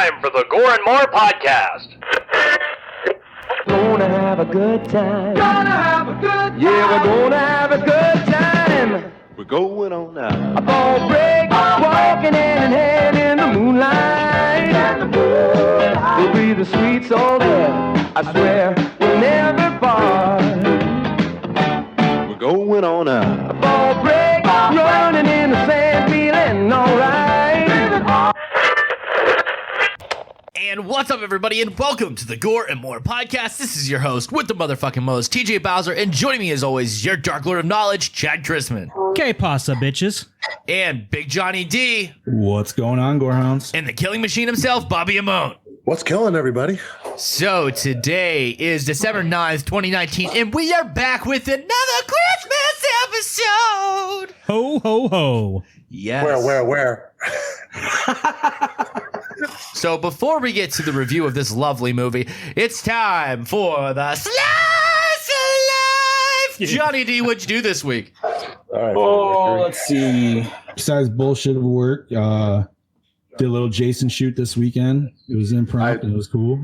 time for the Gore N More podcast. Gonna have a good time. Gonna have a good time. Yeah, we're gonna have a good time. We're going on now. A ball break, walking hand in hand in the moonlight. We'll be the sweet soul there. I swear we'll never part. We're going on now. A ball break, running in the sand, feeling alright. And what's up, everybody, and welcome to the Gore N More podcast. This is your host with the motherfucking most, TJ Bowser, and joining me as always, your Dark Lord of Knowledge, Chad Chrisman. Que pasa, bitches? And Big Johnny D. What's going on, Gorehounds? And the killing machine himself, Bobby Amone. What's killing everybody? So today is December 9th, 2019, and we are back with another Christmas episode. Ho, ho, ho. Yes. Where? So before we get to the review of this lovely movie, it's time for the Slice of Life. Johnny D, what'd you do this week? All right. Let's see. Besides bullshit of work, did a little Jason shoot this weekend. It was improv and it was cool.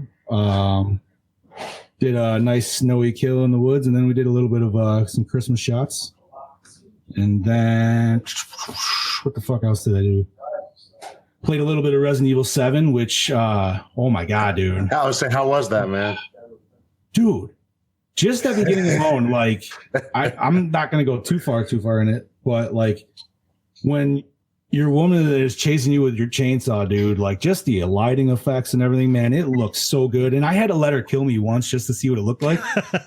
Did a nice snowy kill in the woods, and then we did a little bit of some Christmas shots. And then, what the fuck else did I do? Played a little bit of Resident Evil 7, which, oh my God, dude. I was saying, how was that, man? Dude, just at the beginning alone, like, I'm not going to go too far in it, but, like, when your woman is chasing you with your chainsaw, dude, like, just the lighting effects and everything, man, it looks so good. And I had to let her kill me once just to see what it looked like.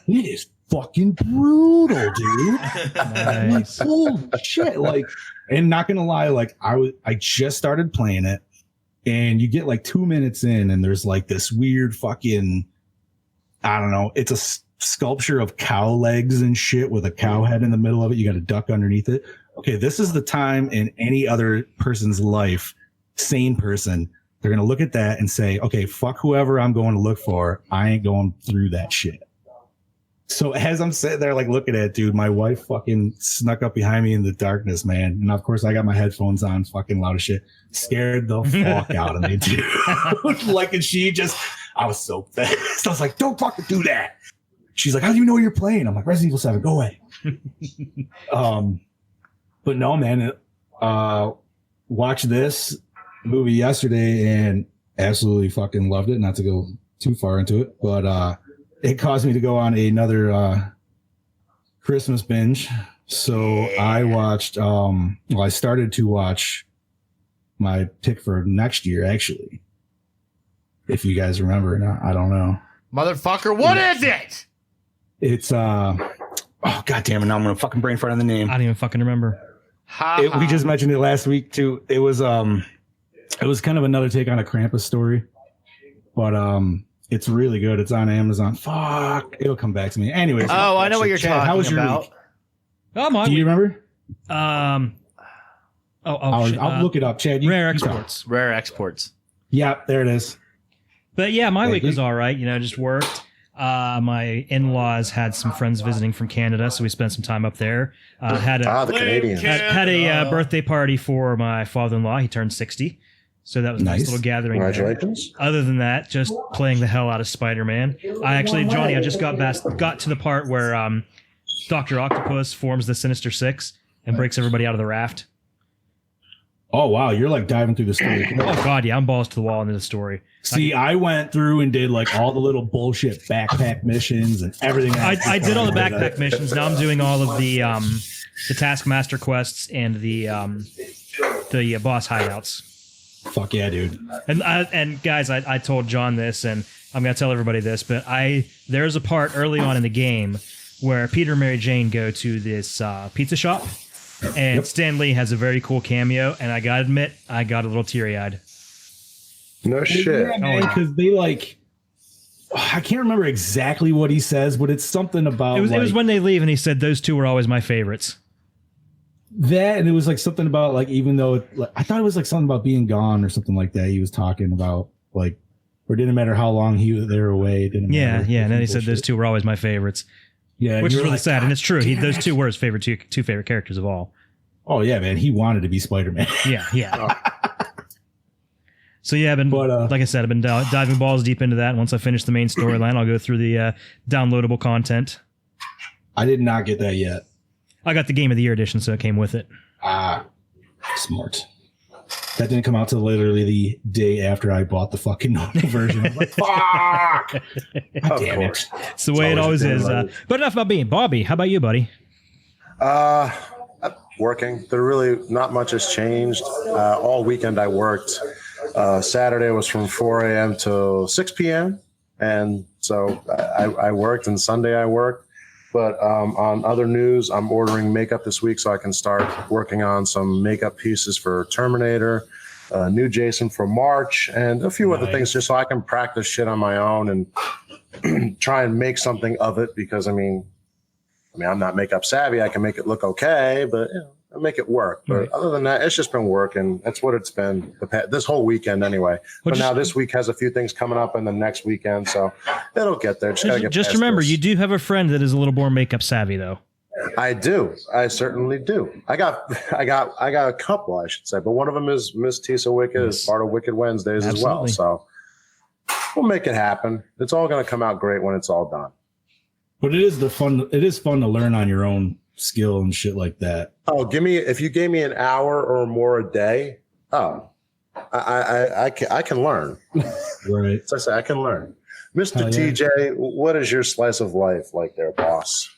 It is fucking brutal, dude. Nice. Like, holy shit. Like, and not gonna lie, like I just started playing it, and you get like 2 minutes in, and there's like this weird fucking, I don't know, it's a sculpture of cow legs and shit with a cow head in the middle of it. You got a duck underneath it. Okay, this is the time in any other person's life, sane person, they're gonna look at that and say, okay, fuck whoever I'm going to look for. I ain't going through that shit. So as I'm sitting there, like, looking at it, dude, my wife fucking snuck up behind me in the darkness, man. And of course, I got my headphones on, fucking loud as shit. Scared the fuck out of me, dude. Like, and I was so pissed. I was like, don't fucking do that. She's like, how do you know you're playing? I'm like, Resident Evil 7, go away. But no, man, watched this movie yesterday and absolutely fucking loved it. Not to go too far into it, but, it caused me to go on another Christmas binge. So I watched, I started to watch my pick for next year, actually. If you guys remember or not, I don't know. Motherfucker, what is it? It's, oh, God damn it. Now I'm going to fucking brain fart on the name. I don't even fucking remember. We just mentioned it last week, too. It was kind of another take on a Krampus story. But, it's really good. It's on Amazon. Fuck. It'll come back to me. Anyways. Oh, I know what you're Chad, talking how was your about. week? Do you remember? I'll look it up, Chad. Rare Exports. Rare Exports. Yeah, there it is. But yeah, my week was all right. You know, just worked. My in-laws had some friends visiting from Canada, so we spent some time up there. Had the Canadians. had a birthday party for my father-in-law. He turned 60. So that was a nice little gathering. Congratulations. There. Other than that, just playing the hell out of Spider-Man. Johnny, I just got to the part where Dr. Octopus forms the Sinister Six and breaks everybody out of the raft. Oh, wow. You're like diving through the story. Oh, God, yeah. I'm balls to the wall into the story. See, I went through and did like all the little bullshit backpack missions and everything. I did all the backpack missions. Now I'm doing all of the Taskmaster quests and the boss hideouts. Fuck yeah, dude. And guys, I told John this, and I'm going to tell everybody this, but there's a part early on in the game where Peter and Mary Jane go to this pizza shop, and Stan Lee has a very cool cameo, and I got to admit, I got a little teary-eyed. No shit. Yeah, man, because they like, I can't remember exactly what he says, but it's something about it was when they leave, and he said, those two were always my favorites. That, and it was like something about like, even though I thought it was like something about being gone or something like that. He was talking about like, or it didn't matter how long they were away. It didn't matter. Yeah. And then he said those two were always my favorites. Yeah, which is really like, sad, and it's true. Those two were his favorite two favorite characters of all. Oh yeah, man. He wanted to be Spider-Man. Yeah. So yeah, I've been But, like I said, I've been diving balls deep into that. Once I finish the main storyline, I'll go through the downloadable content. I did not get that yet. I got the Game of the Year edition, so it came with it. Ah, smart. That didn't come out till literally the day after I bought the fucking normal version. I'm like, fuck! God damn it. It's the way it always is. But enough about me. Bobby, how about you, buddy? Working. There really not much has changed. All weekend I worked. Saturday was from 4 a.m. to 6 p.m. And so I worked, and Sunday I worked. But on other news, I'm ordering makeup this week so I can start working on some makeup pieces for Terminator, new Jason for March, and a few other things just so I can practice shit on my own and try and make something of it. Because I mean, I'm not makeup savvy. I can make it look okay, but I make it work. But other than that, it's just been working. That's what it's been this whole weekend anyway. But now this week has a few things coming up in the next weekend, so it'll get there. Just remember, you do have a friend that is a little more makeup savvy, though. I do. I certainly do. I got a couple, I should say, but one of them is Miss Tisa Wicked, is part of Wicked Wednesdays as well. So we'll make it happen. It's all going to come out great when it's all done. But it is fun to learn on your own skill and shit like that. Oh, if you gave me an hour or more a day, I can learn. Right. So I say I can learn. Mr. TJ, what is your slice of life like there, boss?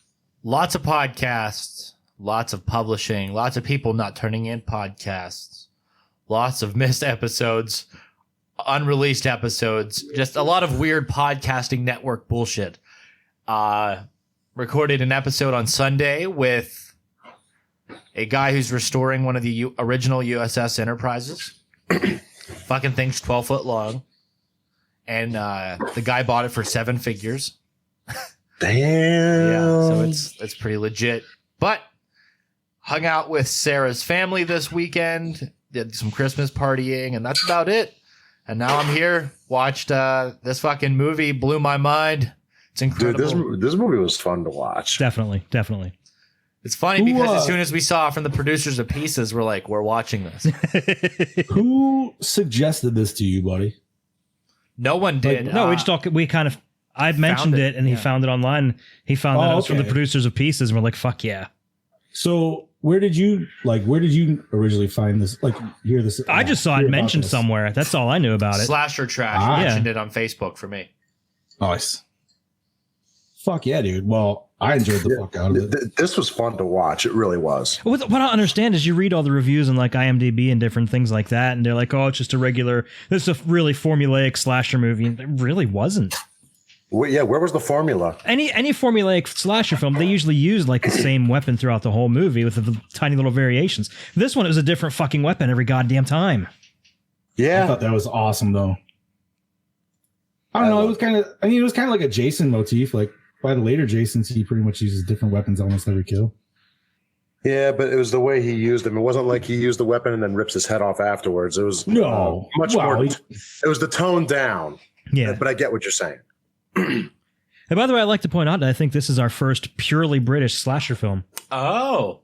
Lots of podcasts, lots of publishing, lots of people not turning in podcasts, lots of missed episodes, unreleased episodes, just a lot of weird podcasting network bullshit. Recorded an episode on Sunday with a guy who's restoring one of the original USS Enterprises. Fucking thing's 12 foot long. And the guy bought it for 7 figures. Damn. Yeah, so it's pretty legit. But hung out with Sarah's family this weekend, did some Christmas partying, and that's about it. And now I'm here, watched this fucking movie, blew my mind. It's incredible. Dude, this movie was fun to watch. Definitely. It's funny because as soon as we saw from the producers of Pieces, we're like, we're watching this. Who suggested this to you, buddy? No one did. No, I mentioned it, and he found it online. He found that it was from the producers of Pieces, and we're like, fuck yeah. So where did you originally find this? Like, hear this? I just saw it mentioned somewhere. That's all I knew about it. Slasher Trash mentioned it on Facebook for me. Nice. Fuck yeah, dude. Well, I enjoyed the fuck out of it. This was fun to watch. It really was. What I don't understand is you read all the reviews on like IMDb and different things like that, and they're like, oh, it's just this is a really formulaic slasher movie. And it really wasn't. Where was the formula? Any formulaic slasher film, they usually use like the same weapon throughout the whole movie with the tiny little variations. This one, it was a different fucking weapon every goddamn time. Yeah. I thought that was awesome, though. I don't know. It was kind of like a Jason motif. Like, by the later Jasons, he pretty much uses different weapons almost every kill. Yeah, but it was the way he used them. It wasn't like he used the weapon and then rips his head off afterwards. It was much more. It was the tone down. Yeah, but I get what you're saying. And by the way, I'd like to point out that I think this is our first purely British slasher film. Oh.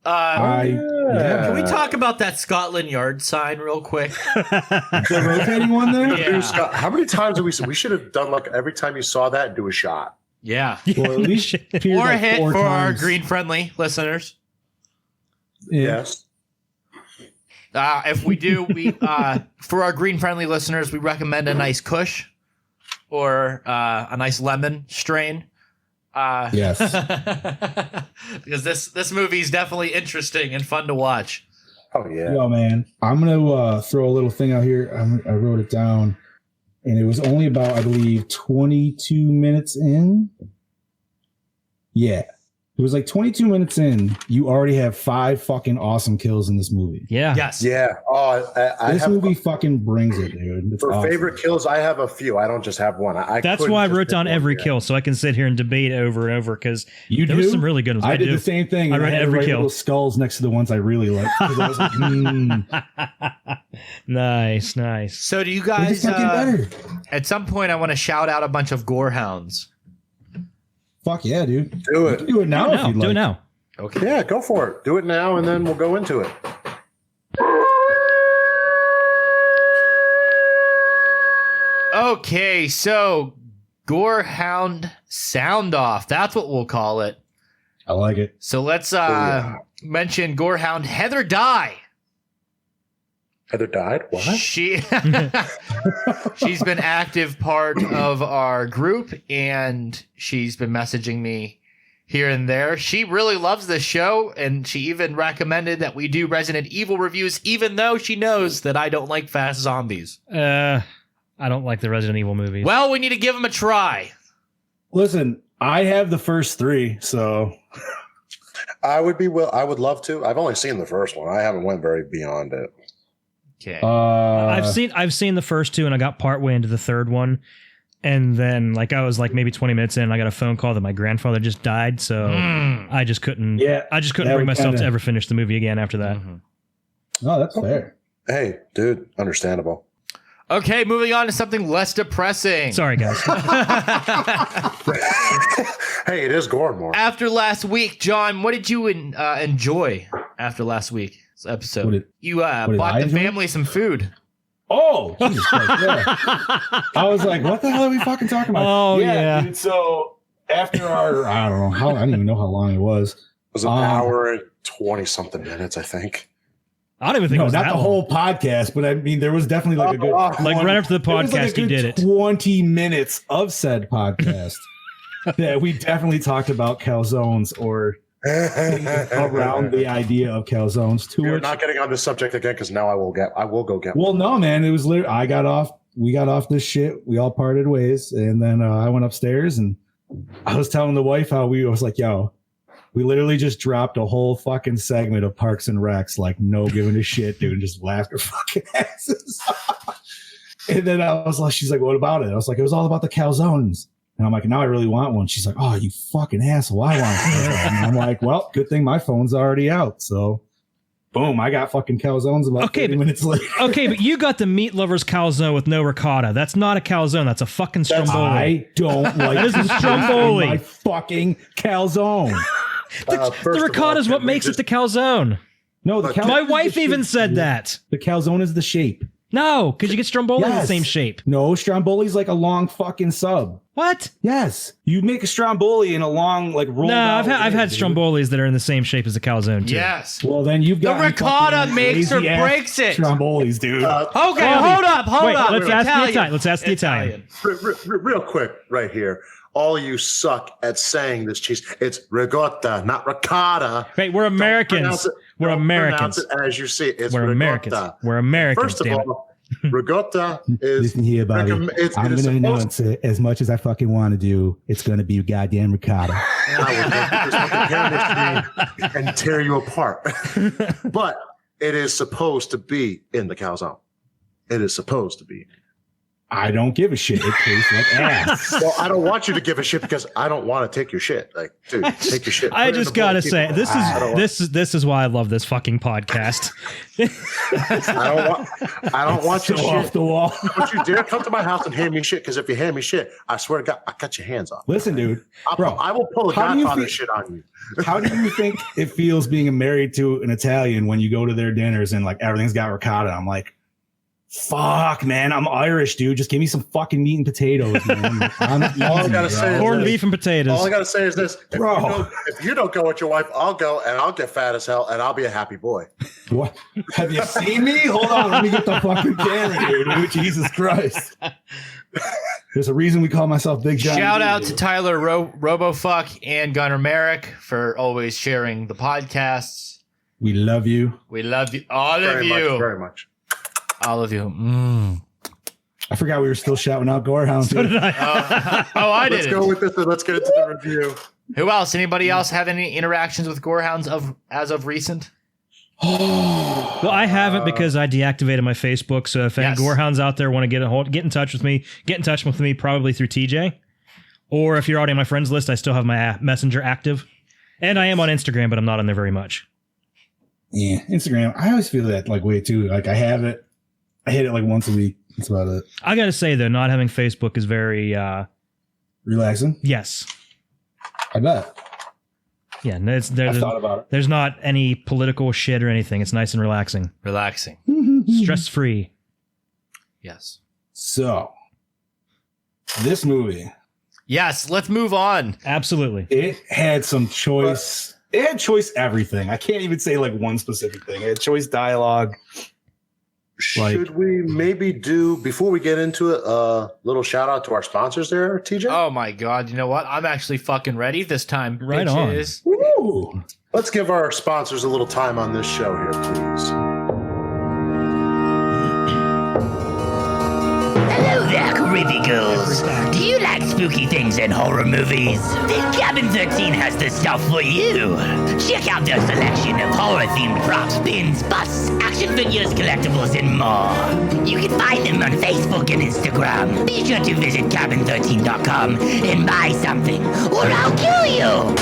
Can we talk about that Scotland Yard sign real quick? The rotating one there? Yeah. Scott, how many times have we should have done like every time you saw that, do a shot? Yeah. Well, at least Or a hit for our green-friendly listeners. Yeah. Yes. If we do, for our green-friendly listeners, we recommend a nice Kush or a nice lemon strain. Yes. Because this movie is definitely interesting and fun to watch. Oh yeah. Yo, man, I'm gonna throw a little thing out here. I wrote it down, and it was only about, I believe, 22 minutes in. Yeah. It was like 22 minutes in. You already have 5 fucking awesome kills in this movie. Yeah. Yes. Yeah. Oh, This movie fucking brings it, dude. It's for awesome. favorite kills, I have a few. I don't just have one. That's why I wrote down every kill, so I can sit here and debate over and over, because there was some really good ones. I did the same thing. I read every kill. Little skulls next to the ones I really liked. I was like, Nice. So do you they're guys, just fucking better. at some point, I want to shout out a bunch of Gorehounds. Fuck yeah, dude. Do it. Do it now if you'd like. Do it now. Okay. Yeah, go for it. Do it now, and then we'll go into it. Okay, so Gorehound sound off. That's what we'll call it. I like it. So let's mention Gorehound Heather Dye. Heather died? What? She's been active part of our group, and she's been messaging me here and there. She really loves this show, and she even recommended that we do Resident Evil reviews, even though she knows that I don't like fast zombies. I don't like the Resident Evil movies. Well, we need to give them a try. Listen, I have the first 3, so I would love to. I've only seen the first one. I haven't went very beyond it. Okay. I've seen the first 2, and I got partway into the third one, and then I was maybe 20 minutes in, and I got a phone call that my grandfather just died, so I just couldn't. Yeah, I just couldn't bring myself to ever finish the movie again after that. Oh, that's fair. Hey, dude, understandable. Okay, moving on to something less depressing. Sorry, guys. Hey, it is Gore N More. After last week, John, what did you enjoy after last week's episode? You bought the family some food. Oh, Jesus Christ, yeah. I was like, what the hell are we fucking talking about? Oh, yeah. Dude, so after our, I don't even know how long it was. It was an hour and 20-something minutes, I think. I don't even think it was not that the long. whole podcast, but I mean, there was definitely a good, right after the podcast, you did it. 20 minutes of said podcast that we definitely talked about calzones or around the idea of calzones. We're not getting on this subject again because now I will go get one. Well, no, man, it was literally, we got off this shit. We all parted ways. And then I went upstairs and I was telling the wife how I was like, yo, we literally just dropped a whole fucking segment of Parks and Recs, no giving a shit, dude, and just laughed our fucking asses off. And then she's like, what about it? I was like, it was all about the calzones. And I'm like, now I really want one. She's like, oh, you fucking asshole. I want one. And I'm like, well, good thing my phone's already out. So boom, I got fucking calzones about 30 minutes later. Okay, but you got the meat lover's calzone with no ricotta. That's not a calzone. That's a fucking stromboli. I don't like That is a stromboli. my fucking calzone. The ricotta is what makes it the calzone. No, My wife even said that. The calzone is the shape. No, because you get stromboli in the Yes. same shape. No, stromboli's like a long fucking sub. What? Yes, you make a stromboli in a long roll. No, I've had strombolis that are in the same shape as a calzone too. Yes. Well, then you've got The ricotta makes or breaks it. Strombolis, dude. Okay, hold up. Wait, let's ask the Italian. Real quick, right here. All you suck at saying this cheese. It's ricotta, not ricotta. Wait, we're Americans. We're Don't Americans. pronounce it as you see it. It's We're ricotta. Americans. We're Americans. First of damn it. all, ricotta is. Listen here, buddy. I'm I'm going to announce it as much as I fucking want to do. It's going to be goddamn ricotta. And tear you apart. But it is supposed to be in the calzone. It is supposed to be. I don't give a shit. It tastes like ass. Well, I don't want you to give a shit because I don't want to take your shit. Dude, take your shit. I Put it in just the bowl, gotta keep say, it. this is why I love this fucking podcast. I don't want your so shit. off the wall. Don't you dare come to my house and hand me shit, because if you hand me shit, I swear to God, I cut your hands off. Listen, dude. I will pull a how do you Godfather feel- shit on you. How do you think it feels being married to an Italian when you go to their dinners and everything's got ricotta? I'm like, fuck, man, I'm Irish, dude. Just give me some fucking meat and potatoes, man. All I gotta say is Corned this. beef and potatoes. All I gotta say is this: Bro. if you don't go with your wife, I'll go and I'll get fat as hell and I'll be a happy boy. What? Have you seen me? Hold on, let me get the fucking camera, dude. Jesus Christ. There's a reason we call myself Big John. Shout out to Tyler Robofuck and Gunnar Merrick for always sharing the podcasts. We love you. We love you, all of Very you, much, very much. all of you. I forgot we were still shouting out Gorehounds. So did I. I Let's did. go with this and let's get into the review. Who else? Anybody else have any interactions with Gorehounds as of recent? Well, I haven't because I deactivated my Facebook. So if any Yes. Gorehounds out there want to get in touch with me, get in touch with me probably through TJ. Or if you're already on my friends list, I still have my messenger active. And I am on Instagram, but I'm not on there very much. Yeah, Instagram. I always feel that way too. I have it. I hit it once a week. That's about it. I got to say, though, not having Facebook is very, Relaxing. yes. I bet. Yeah, no, I've thought about there's not any political shit or anything. It's nice and relaxing. Relaxing. it. Stress free. Yes. So, This movie, Yes, let's move on. Absolutely. it had some choice. It had choice everything. I can't even say like one specific thing. It had choice dialogue. Should we maybe do, before we get into it, a little shout out to our sponsors there, TJ? Oh my God. You know what? I'm actually fucking ready this time. Right on. bitches. Ooh. Let's give our sponsors a little time on this show here, please. Hello there, creepy ghouls. Do you like spooky things and horror movies? Then Cabin 13 has the stuff for you. Check out their selection of horror-themed props, pins, busts, action figures, collectibles, and more. You can find them on Facebook and Instagram. Be sure to visit cabin13.com and buy something, or I'll kill you.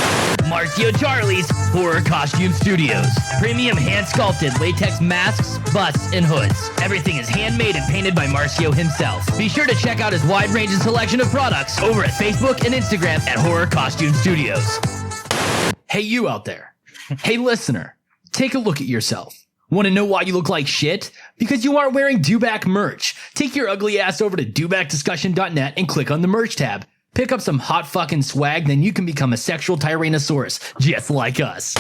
Marcio Charlie's Horror Costume Studios. Premium hand-sculpted latex masks, busts, and hoods. Everything is handmade and painted by Marcio himself. Be sure to check out his wide range and selection of products over at Facebook and Instagram at Horror Costume Studios. Hey, you out there. Hey, listener. Take a look at yourself. Want to know why you look like shit? Because you aren't wearing Dewback merch. Take your ugly ass over to dewbackdiscussion.net and click on the merch tab. Pick up some hot fucking swag, then you can become a sexual Tyrannosaurus, just like us.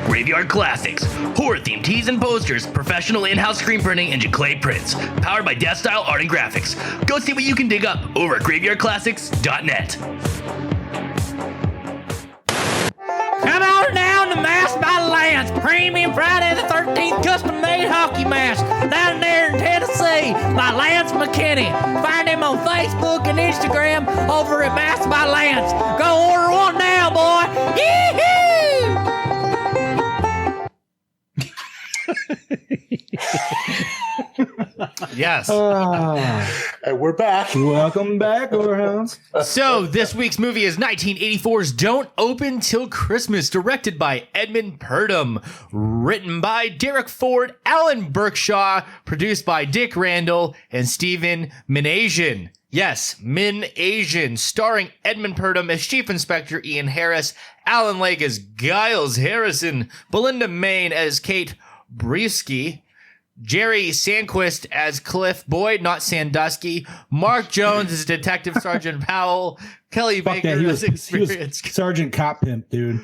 Graveyard Classics. Horror-themed tees and posters, professional in-house screen printing, and Jaclay prints. Powered by Death Style Art and Graphics. Go see what you can dig up over at graveyardclassics.net. Come on down to Mask by Lance, premium Friday the 13th custom-made hockey mask down there in Tennessee by Lance McKinney. Find him on Facebook and Instagram over at Mask by Lance. Go order one now, boy. Yee-hoo! Yes. And we're back. Welcome back, Gorehounds. So this week's movie is 1984's Don't Open Till Christmas, directed by Edmund Purdom, written by Derek Ford, Alan Berkshaw, produced by Dick Randall and Stephen Minasian. Yes, Minasian, starring Edmund Purdom as Chief Inspector Ian Harris, Alan Lake as Giles Harrison, Belinda Main as Kate Briesky, Jerry Sandquist as Cliff Boyd, not Sandusky, Mark Jones as Detective Sergeant Powell, Kelly Fuck Baker that. He as was experienced Sergeant Cop Pimp, dude.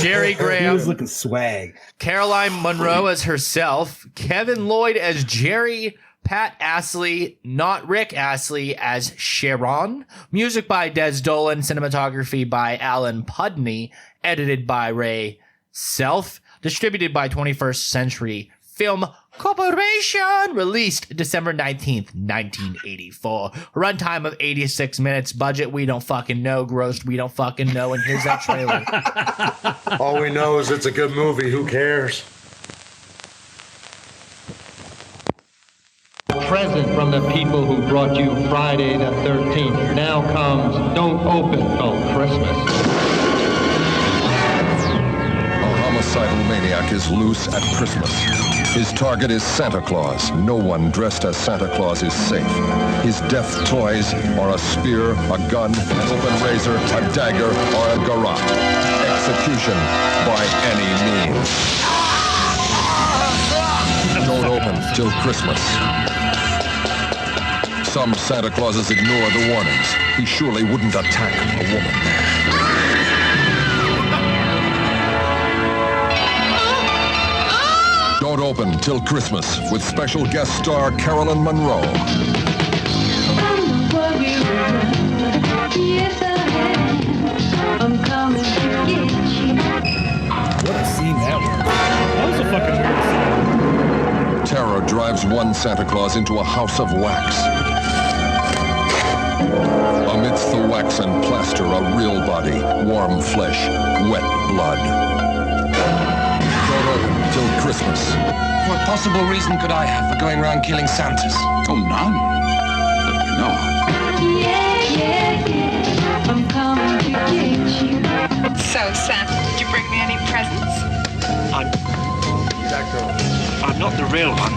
Sherry He Graham, was looking swag. Caroline Munro as herself, Kevin Lloyd as Jerry, Pat Astley, not Rick Astley, as Sharon. Music by Des Dolan, cinematography by Alan Pudney, edited by Ray Self, distributed by 21st Century Film Corporation, released December 19th, 1984. Runtime of 86 minutes. Budget, we don't fucking know. Grossed, we don't fucking know. And here's that trailer. All we know is it's a good movie. Who cares? Present from the people who brought you Friday the 13th. Now comes Don't Open Till Christmas. A homicidal maniac is loose at Christmas. His target is Santa Claus. No one dressed as Santa Claus is safe. His death toys are a spear, a gun, an open razor, a dagger, or a garrote. Execution by any means. Don't open till Christmas. Some Santa Clauses ignore the warnings. He surely wouldn't attack a woman. Don't open till Christmas with special guest star Carolyn Monroe. I'm coming to get you. What a scene that was. That was a fucking weird scene. Terror drives one Santa Claus into a house of wax. Amidst the wax and plaster, a real body, warm flesh, wet blood. Don't open till Christmas. What possible reason could I have for going around killing Santas? Oh, none. No. Yeah. I'm coming to get you. So, Santa, did you bring me any presents? I'm not the real one.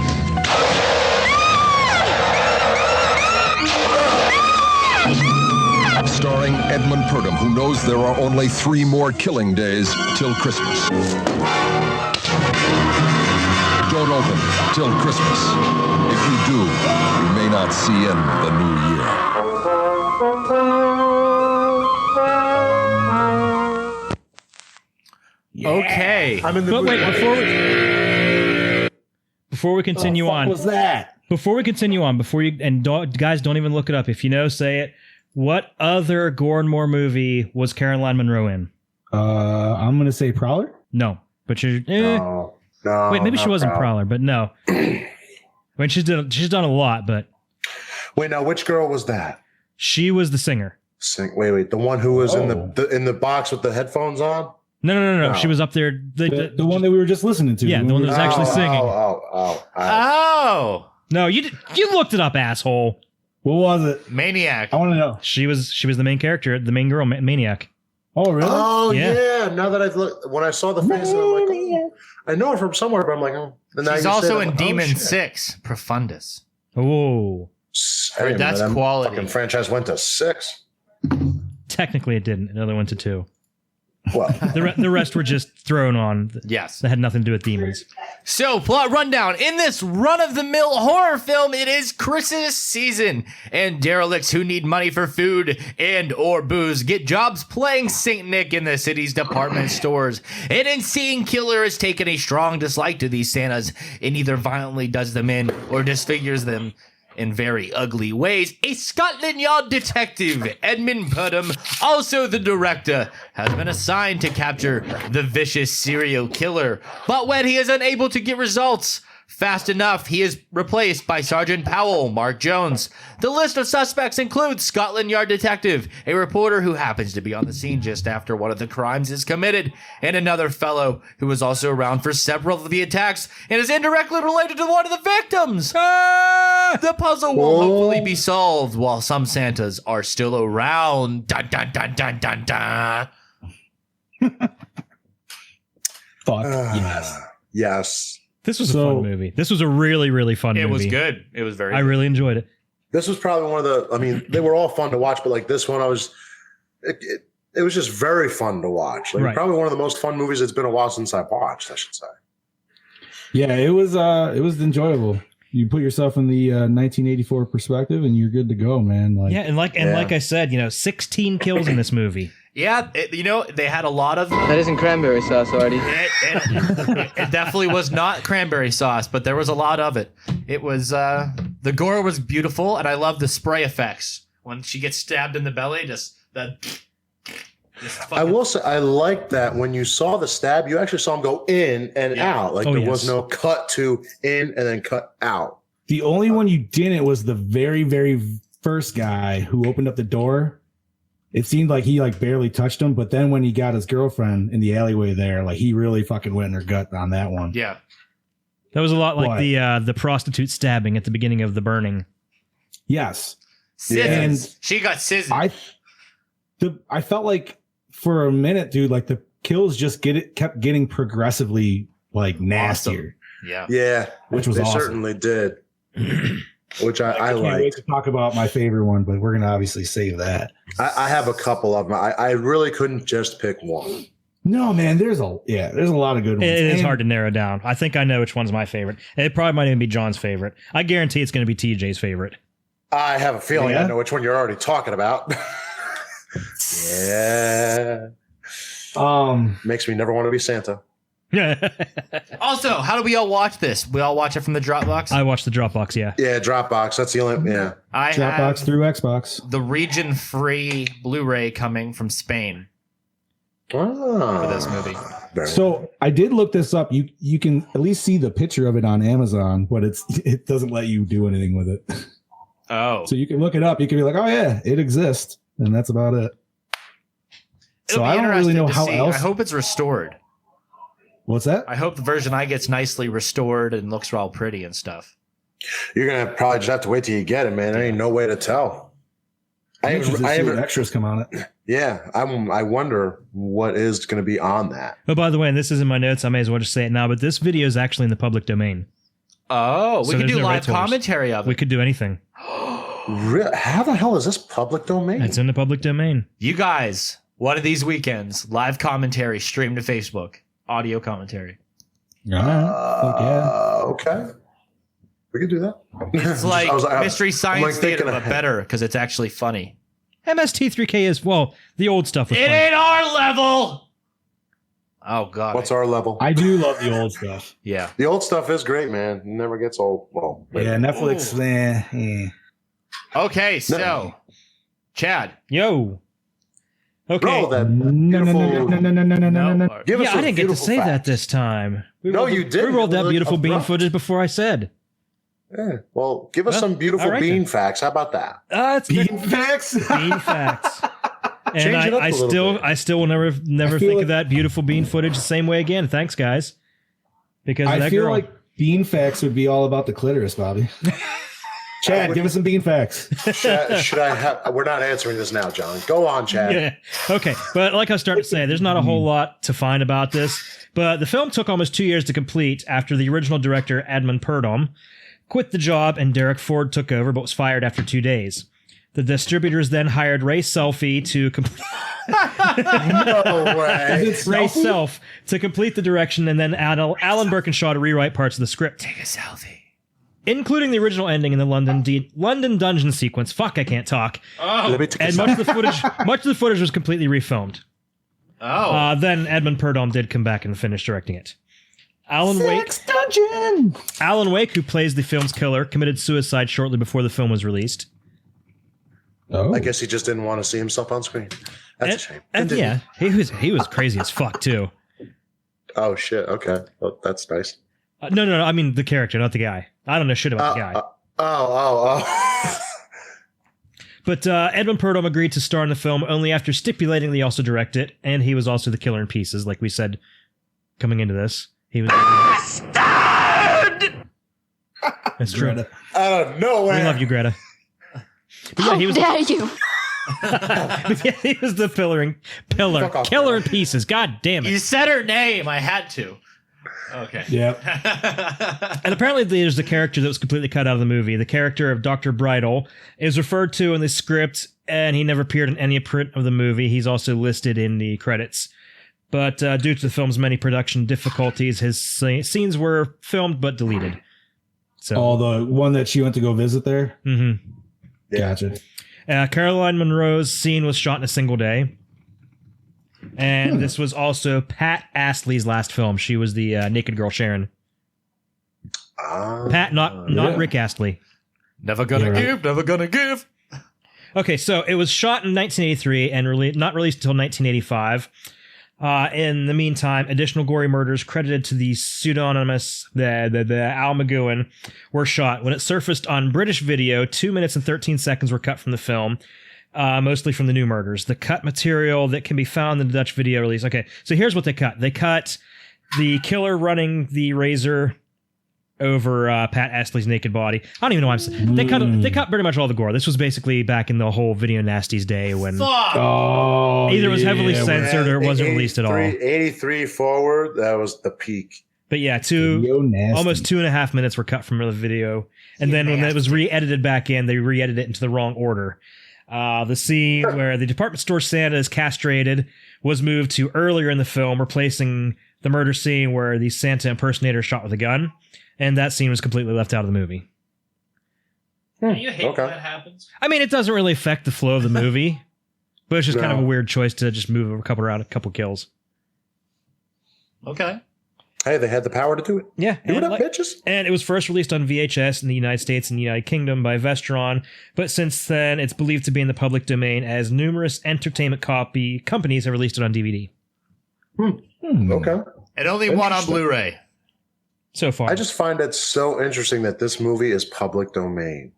Starring Edmund Purdom, who knows there are only 3 more killing days till Christmas. Don't open till Christmas. If you do, you may not see in the new year. Okay. I'm in the But mood. wait, before we continue on, was that? before we continue on, before you and guys, don't even look it up. If you know, say it. What other Gore N More movie was Caroline Munro in? I'm gonna say Prowler. No, but you're. No, Wait, maybe she not wasn't Prowler. Prowler, but no. I mean, she's done a lot, but Wait, now which girl was that? she was the singer. Wait, the one who was in Oh. the box with the headphones on? No. No. She was up there. The one that we were just listening to. Yeah, the one that was actually singing. Oh, No, you looked it up, asshole. What was it? Maniac. I want to know. She was the main character, the main girl, Maniac. Oh, really? Oh Yeah. yeah. Now that I've looked, when I saw the face, I'm like, oh, I know her from somewhere, but I'm like, oh. And now She's you also said it, in I'm like, oh, Demon shit. 6, Profundus. Oh, Hey, That's man, that quality. Fucking franchise went to 6. technically it didn't. Another went to 2. Well, The rest were just thrown on. Yes. That had nothing to do with demons. So, plot rundown. In this run-of-the-mill horror film, it is Christmas season, and derelicts who need money for food and or booze get jobs playing Saint Nick in the city's department stores. An insane killer has taken a strong dislike to these Santas and either violently does them in or disfigures them in very ugly ways. A Scotland Yard detective, Edmund Putnam, also the director, has been assigned to capture the vicious serial killer. But when he is unable to get results fast enough, he is replaced by Sergeant Powell, Mark Jones. The list of suspects includes Scotland Yard detective, a reporter who happens to be on the scene just after one of the crimes is committed, and another fellow who was also around for several of the attacks and is indirectly related to one of the victims. The puzzle will hopefully be solved while some Santas are still around. Dun dun dun dun dun dun. Fuck yes. Yes. This was a fun movie. This was a really, really fun movie. It was good. It was very I good. really enjoyed it. This was probably one of the. I mean, they were all fun to watch, but like this one, it was just very fun to watch. Like Right. probably one of the most fun movies it's been a while since I've watched, I should say. Yeah, it was enjoyable. You put yourself in the 1984 perspective, and you're good to go, man. Like, Yeah, and like I said, 16 kills in this movie. Yeah, they had a lot of. That isn't cranberry sauce, Artie. It definitely was not cranberry sauce, but there was a lot of it. It was the gore was beautiful, and I love the spray effects when she gets stabbed in the belly. Just that. I will say I liked that when you saw the stab, you actually saw him go in and out. Like there was no cut to in and then cut out. the only one you didn't was the very, very first guy who opened up the door. It seemed like he barely touched him, but then when he got his girlfriend in the alleyway there, like he really fucking went in her gut on that one. Yeah. That was a lot like What? the prostitute stabbing at the beginning of The Burning. Yes. Scissors. She got scissors. I felt like for a minute, dude, like the kills just kept getting progressively like nastier. Yeah. Yeah. Which was they awesome. certainly did. Which I can't wait liked. to talk about my favorite one, but we're gonna obviously save that. I have a couple of them. I really couldn't just pick one. No, man, there's a lot of good ones. It is And hard to narrow down. I think I know which one's my favorite. It probably might even be John's favorite. I guarantee it's going to be TJ's favorite. I have a feeling Yeah? I know which one you're already talking about. Yeah. Makes me never want to be Santa. Also, how do we all watch this? We all watch it from the Dropbox? I watched the Dropbox, yeah. Yeah, Dropbox. That's the only. Yeah. I Dropbox have through Xbox. the region-free Blu-ray coming from Spain for this movie. So I did look this up. You can at least see the picture of it on Amazon, but it doesn't let you do anything with it. Oh. So you can look it up. You can be like, oh yeah, it exists, and that's about it. It'll So be I don't really interesting know to how see. else. I hope it's restored. What's that? I hope the version I get's nicely restored and looks all pretty and stuff. You're gonna probably just have to wait till you get it, man. There ain't no way to tell. I interested to see haven't. what extras come on it. Yeah, I wonder what is going to be on that. Oh, by the way, and this is in my notes, I may as well just say it now, but this video is actually in the public domain. Oh, we So could there's do no live rights holders. commentary of it. We could do anything. How the hell is this public domain? It's in the public domain. You guys, one of these weekends, live commentary streamed to Facebook, audio commentary. Yeah. Okay. We could do that. It's like Mystery I'm Science like Theater, thinking but ahead. better because it's actually funny. MST3K is, well, the old stuff was It funny. ain't our level. Oh God. What's our level? I do love the old stuff. Yeah. The old stuff is great, man. It never gets old. Well, Yeah, Netflix. Okay, so Chad. Yo. Okay. Bro, that No, no, no, no, no, no, no, no, no, no. Give us Yeah, I some didn't get to beautiful say that facts. this time. No, you didn't. We rolled It that was beautiful bean abrupt. footage before I said. Yeah. Well, give us Well, some beautiful all right bean then. facts. How about that? It's Bean facts. bean facts. And Change it up I a little bit. still will never feel think like- of that beautiful bean footage the same way again. Thanks, guys. Because of I that feel girl. like bean facts would be all about the clitoris, Bobby. Chad, give us some bean facts. Should I have? We're not answering this now, John. Go on, Chad. Yeah. Okay. But like I started to say, there's not a whole lot to find about this. But the film took almost 2 years to complete after the original director, Edmund Purdom, quit the job and Derek Ford took over, but was fired after 2 days. The distributors then hired Ray Selfie to complete. No way. Ray Self to complete the direction, and then Alan Birkinshaw to rewrite parts of the script. Take a selfie. Including the original ending in the London dungeon sequence. Fuck, I can't talk. Let me take a And much of the footage was completely refilmed. Oh. Then Edmund Purdom did come back and finish directing it. Alan Wake, who plays the film's killer, committed suicide shortly before the film was released. Oh, I guess he just didn't want to see himself on screen. That's a shame. And yeah, he was crazy as fuck too. Oh shit. Okay. Well, that's nice. No. I mean the character, not the guy. I don't know shit about the guy. Oh. But Edmund Purdom agreed to star in the film only after stipulating that he also direct it, and he was also the killer in pieces, like we said coming into this. He was. That's true. Greta. Out of nowhere. We love you, Greta. But yeah, he was. Dare you? But yeah, he was the Fuck off, killer in Greta. pieces. God damn You it! said her name. I had to. Okay. Yep. And apparently, there's the character that was completely cut out of the movie. The character of Dr. Bridle is referred to in the script, and he never appeared in any print of the movie. He's also listed in the credits. But due to the film's many production difficulties, his scenes were filmed but deleted. So, Oh, the one that she went to go visit there. mhm. Gotcha. Caroline Monroe's scene was shot in a single day. And this was also Pat Astley's last film. She was the naked girl Sharon. Pat, not yeah. Rick Astley. Never gonna give, never gonna give. Okay, so it was shot in 1983 and not released until 1985. In the meantime, additional gory murders credited to the pseudonymous the Al McGowan were shot. When it surfaced on British video, 2 minutes and 13 seconds were cut from the film, mostly from the new murders. The cut material that can be found in the Dutch video release. Okay, so here's what they cut. They cut the killer running the razor over Pat Astley's naked body. I don't even know why I'm saying. They cut pretty much all the gore. This was basically back in the whole video nasties day when Oh, either it was heavily yeah, censored or it wasn't released at all. 83 forward, that was the peak. But yeah, Video nasty. almost 2.5 minutes were cut from the video. And then when it was re-edited back in, they re-edited it into the wrong order. The scene where the department store Santa is castrated was moved to earlier in the film, replacing the murder scene where the Santa impersonator is shot with a gun. And that scene was completely left out of the movie. You hate when that happens. I mean, it doesn't really affect the flow of the movie, but it's just kind of a weird choice to just move a couple kills. Okay. Hey, they had the power to do it. Yeah. Do it up, bitches. And it was first released on VHS in the United States and the United Kingdom by Vestron, but since then it's believed to be in the public domain as numerous entertainment companies have released it on DVD. Okay. And only one on Blu-ray. So far. I just find it so interesting that this movie is public domain.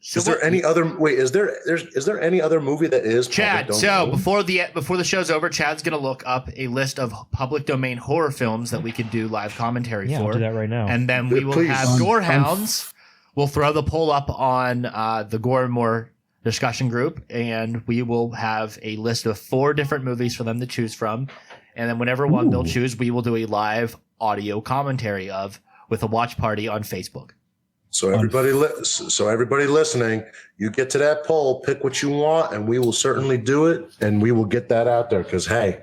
So is there any other is there any other movie that is Chad? public So domain? before the show's over, Chad's gonna look up a list of public domain horror films that we could do live commentary Yeah, for. I'll do that right now. And then we will Please. have Gorehounds. We'll throw the poll up on the Gore N More discussion group, and we will have a list of 4 different movies for them to choose from. And then whenever one they'll choose, we will do a live audio commentary of with a watch party on Facebook. So everybody listening, you get to that poll, pick what you want, and we will certainly do it, and we will get that out there. Because hey,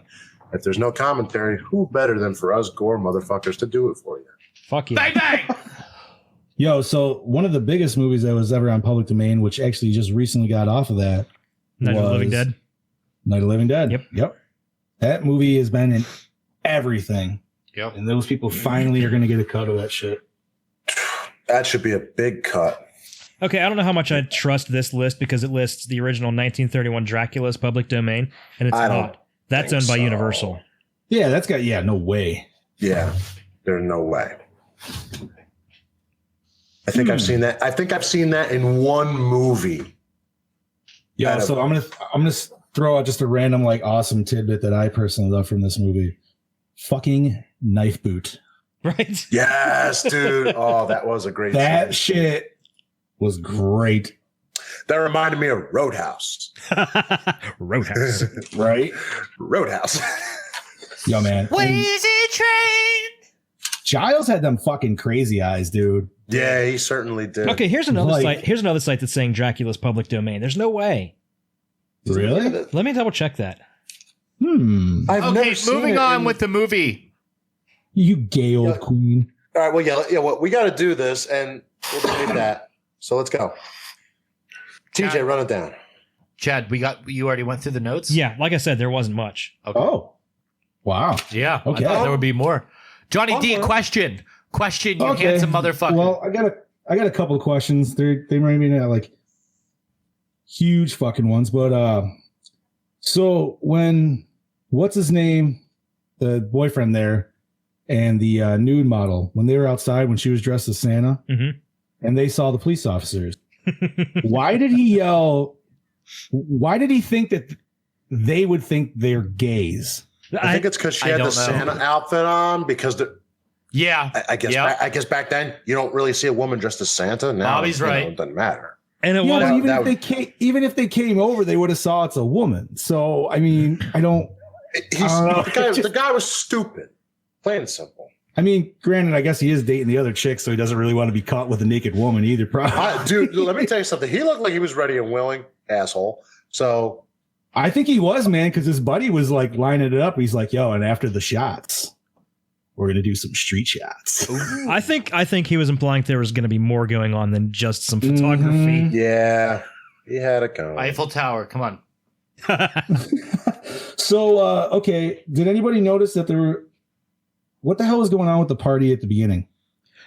if there's no commentary, who better than for us Gore motherfuckers to do it for you? Fuck you. Bang bang. Yo, so one of the biggest movies that was ever on public domain, which actually just recently got off of that, Night of the Living Dead. Night of the Living Dead. Yep. That movie has been in everything. Yep. And those people finally are going to get a cut of that shit. That should be a big cut. Okay, I don't know how much I trust this list because it lists the original 1931 Dracula's public domain, and it's not. That's owned by Universal. Yeah, that's got, no way. Yeah, there's no way. I think I've seen that. I think I've seen that in one movie. Yeah, so I'm gonna throw out just a random like awesome tidbit that I personally love from this movie. Fucking Knife Boot. Right? Yes, dude. Oh, that was a great That scene. shit was great. That reminded me of Roadhouse. Roadhouse. Right? Roadhouse. Yo, man. Lazy train. Giles had them fucking crazy eyes, dude. Yeah, he certainly did. Okay, here's another Like- site. Here's another site that's saying Dracula's public domain. There's no way. Really? Let me double check that. I've never seen moving it on in- with the movie. You gay old queen. All right, well, yeah, well, we got to do this, and we'll do that. So let's go. TJ, run it down. Chad, you already went through the notes? Yeah, like I said, there wasn't much. Okay. Oh. Wow. Yeah. Okay. I thought there would be more. Johnny D, question, you handsome motherfucker. Well, I got a couple of questions. They might be not like huge fucking ones, but so when what's his name, the boyfriend there, and the nude model, when they were outside when she was dressed as Santa, and they saw the police officers, why did he yell? Why did he think that they would think they're gays? I think it's because she had the Santa outfit on. Because I guess back then you don't really see a woman dressed as Santa. Now Bobby's right. It doesn't matter. And it Yeah, was even if they came over, they would have saw it's a woman. So I mean, I don't know. The guy was stupid. Plain and simple. I mean, granted, I guess he is dating the other chick, so he doesn't really want to be caught with a naked woman either. Probably. Dude, let me tell you something. He looked like he was ready and willing, asshole. So I think he was, man, because his buddy was like lining it up. He's like, "Yo, and after the shots, we're gonna do some street shots." I think he was implying there was going to be more going on than just some photography. Yeah, he had it going. Eiffel Tower, come on. So, okay, did anybody notice that there were? What the hell was going on with the party at the beginning?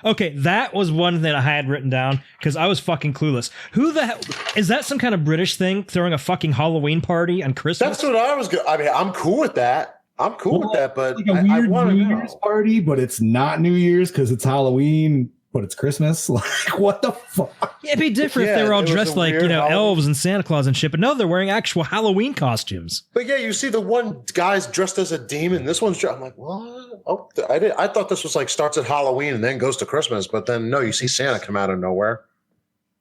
Okay, that was one that I had written down because I was fucking clueless. Who the hell is that? Some kind of British thing throwing a fucking Halloween party on Christmas? That's what I was. I mean, I'm cool with that. I'm cool with that, but Like a I weird want to New know. Year's party, but it's not New Year's because it's Halloween, but it's Christmas. Like, what the fuck? Yeah, it'd be different if they were all dressed like, elves and Santa Claus and shit, but no, they're wearing actual Halloween costumes. But yeah, you see the one guy's dressed as a demon. This one's I'm like, what? Oh, I thought this was like starts at Halloween and then goes to Christmas, but then no, you see Santa come out of nowhere.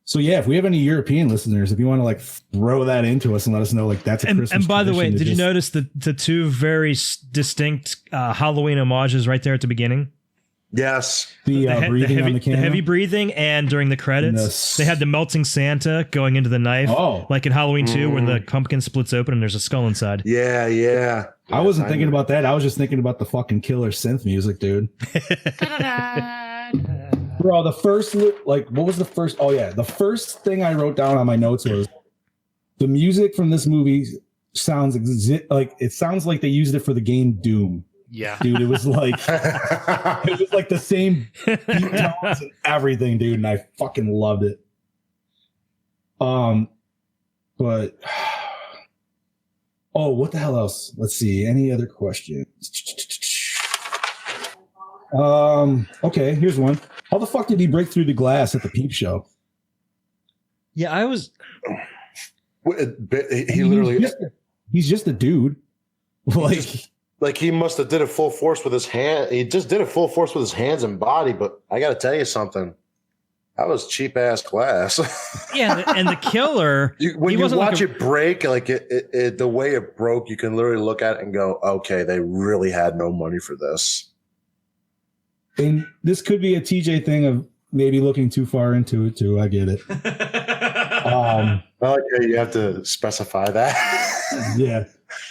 So yeah, if we have any European listeners, if you want to like throw that into us and let us know, like that's a Christmas. And by the way, tradition to did you just- notice the two very distinct Halloween homages right there at the beginning? Yes, the breathing on the camera, heavy breathing, and during the credits, they had the melting Santa going into the knife, like in Halloween 2, where the pumpkin splits open and there's a skull inside. Yeah. I wasn't thinking about that. I was just thinking about the fucking killer synth music, dude. Bro, the first, like, what was the first? Oh, yeah. The first thing I wrote down on my notes was the music from this movie sounds it sounds like they used it for the game Doom. Yeah. Dude, it was like the same beat tones and everything, dude, and I fucking loved it. But oh, what the hell else? Let's see. Any other questions? Okay, here's one. How the fuck did he break through the glass at the peep show? Yeah, I was. He literally. He's just a dude. Like he must have did it full force with his hand. He just did it full force with his hands and body. But I got to tell you something. That was cheap ass glass. Yeah, and the killer. When you watch it break, like it, the way it broke, you can literally look at it and go, "Okay, they really had no money for this." And this could be a TJ thing of maybe looking too far into it too. I get it. Okay, you have to specify that. Yeah.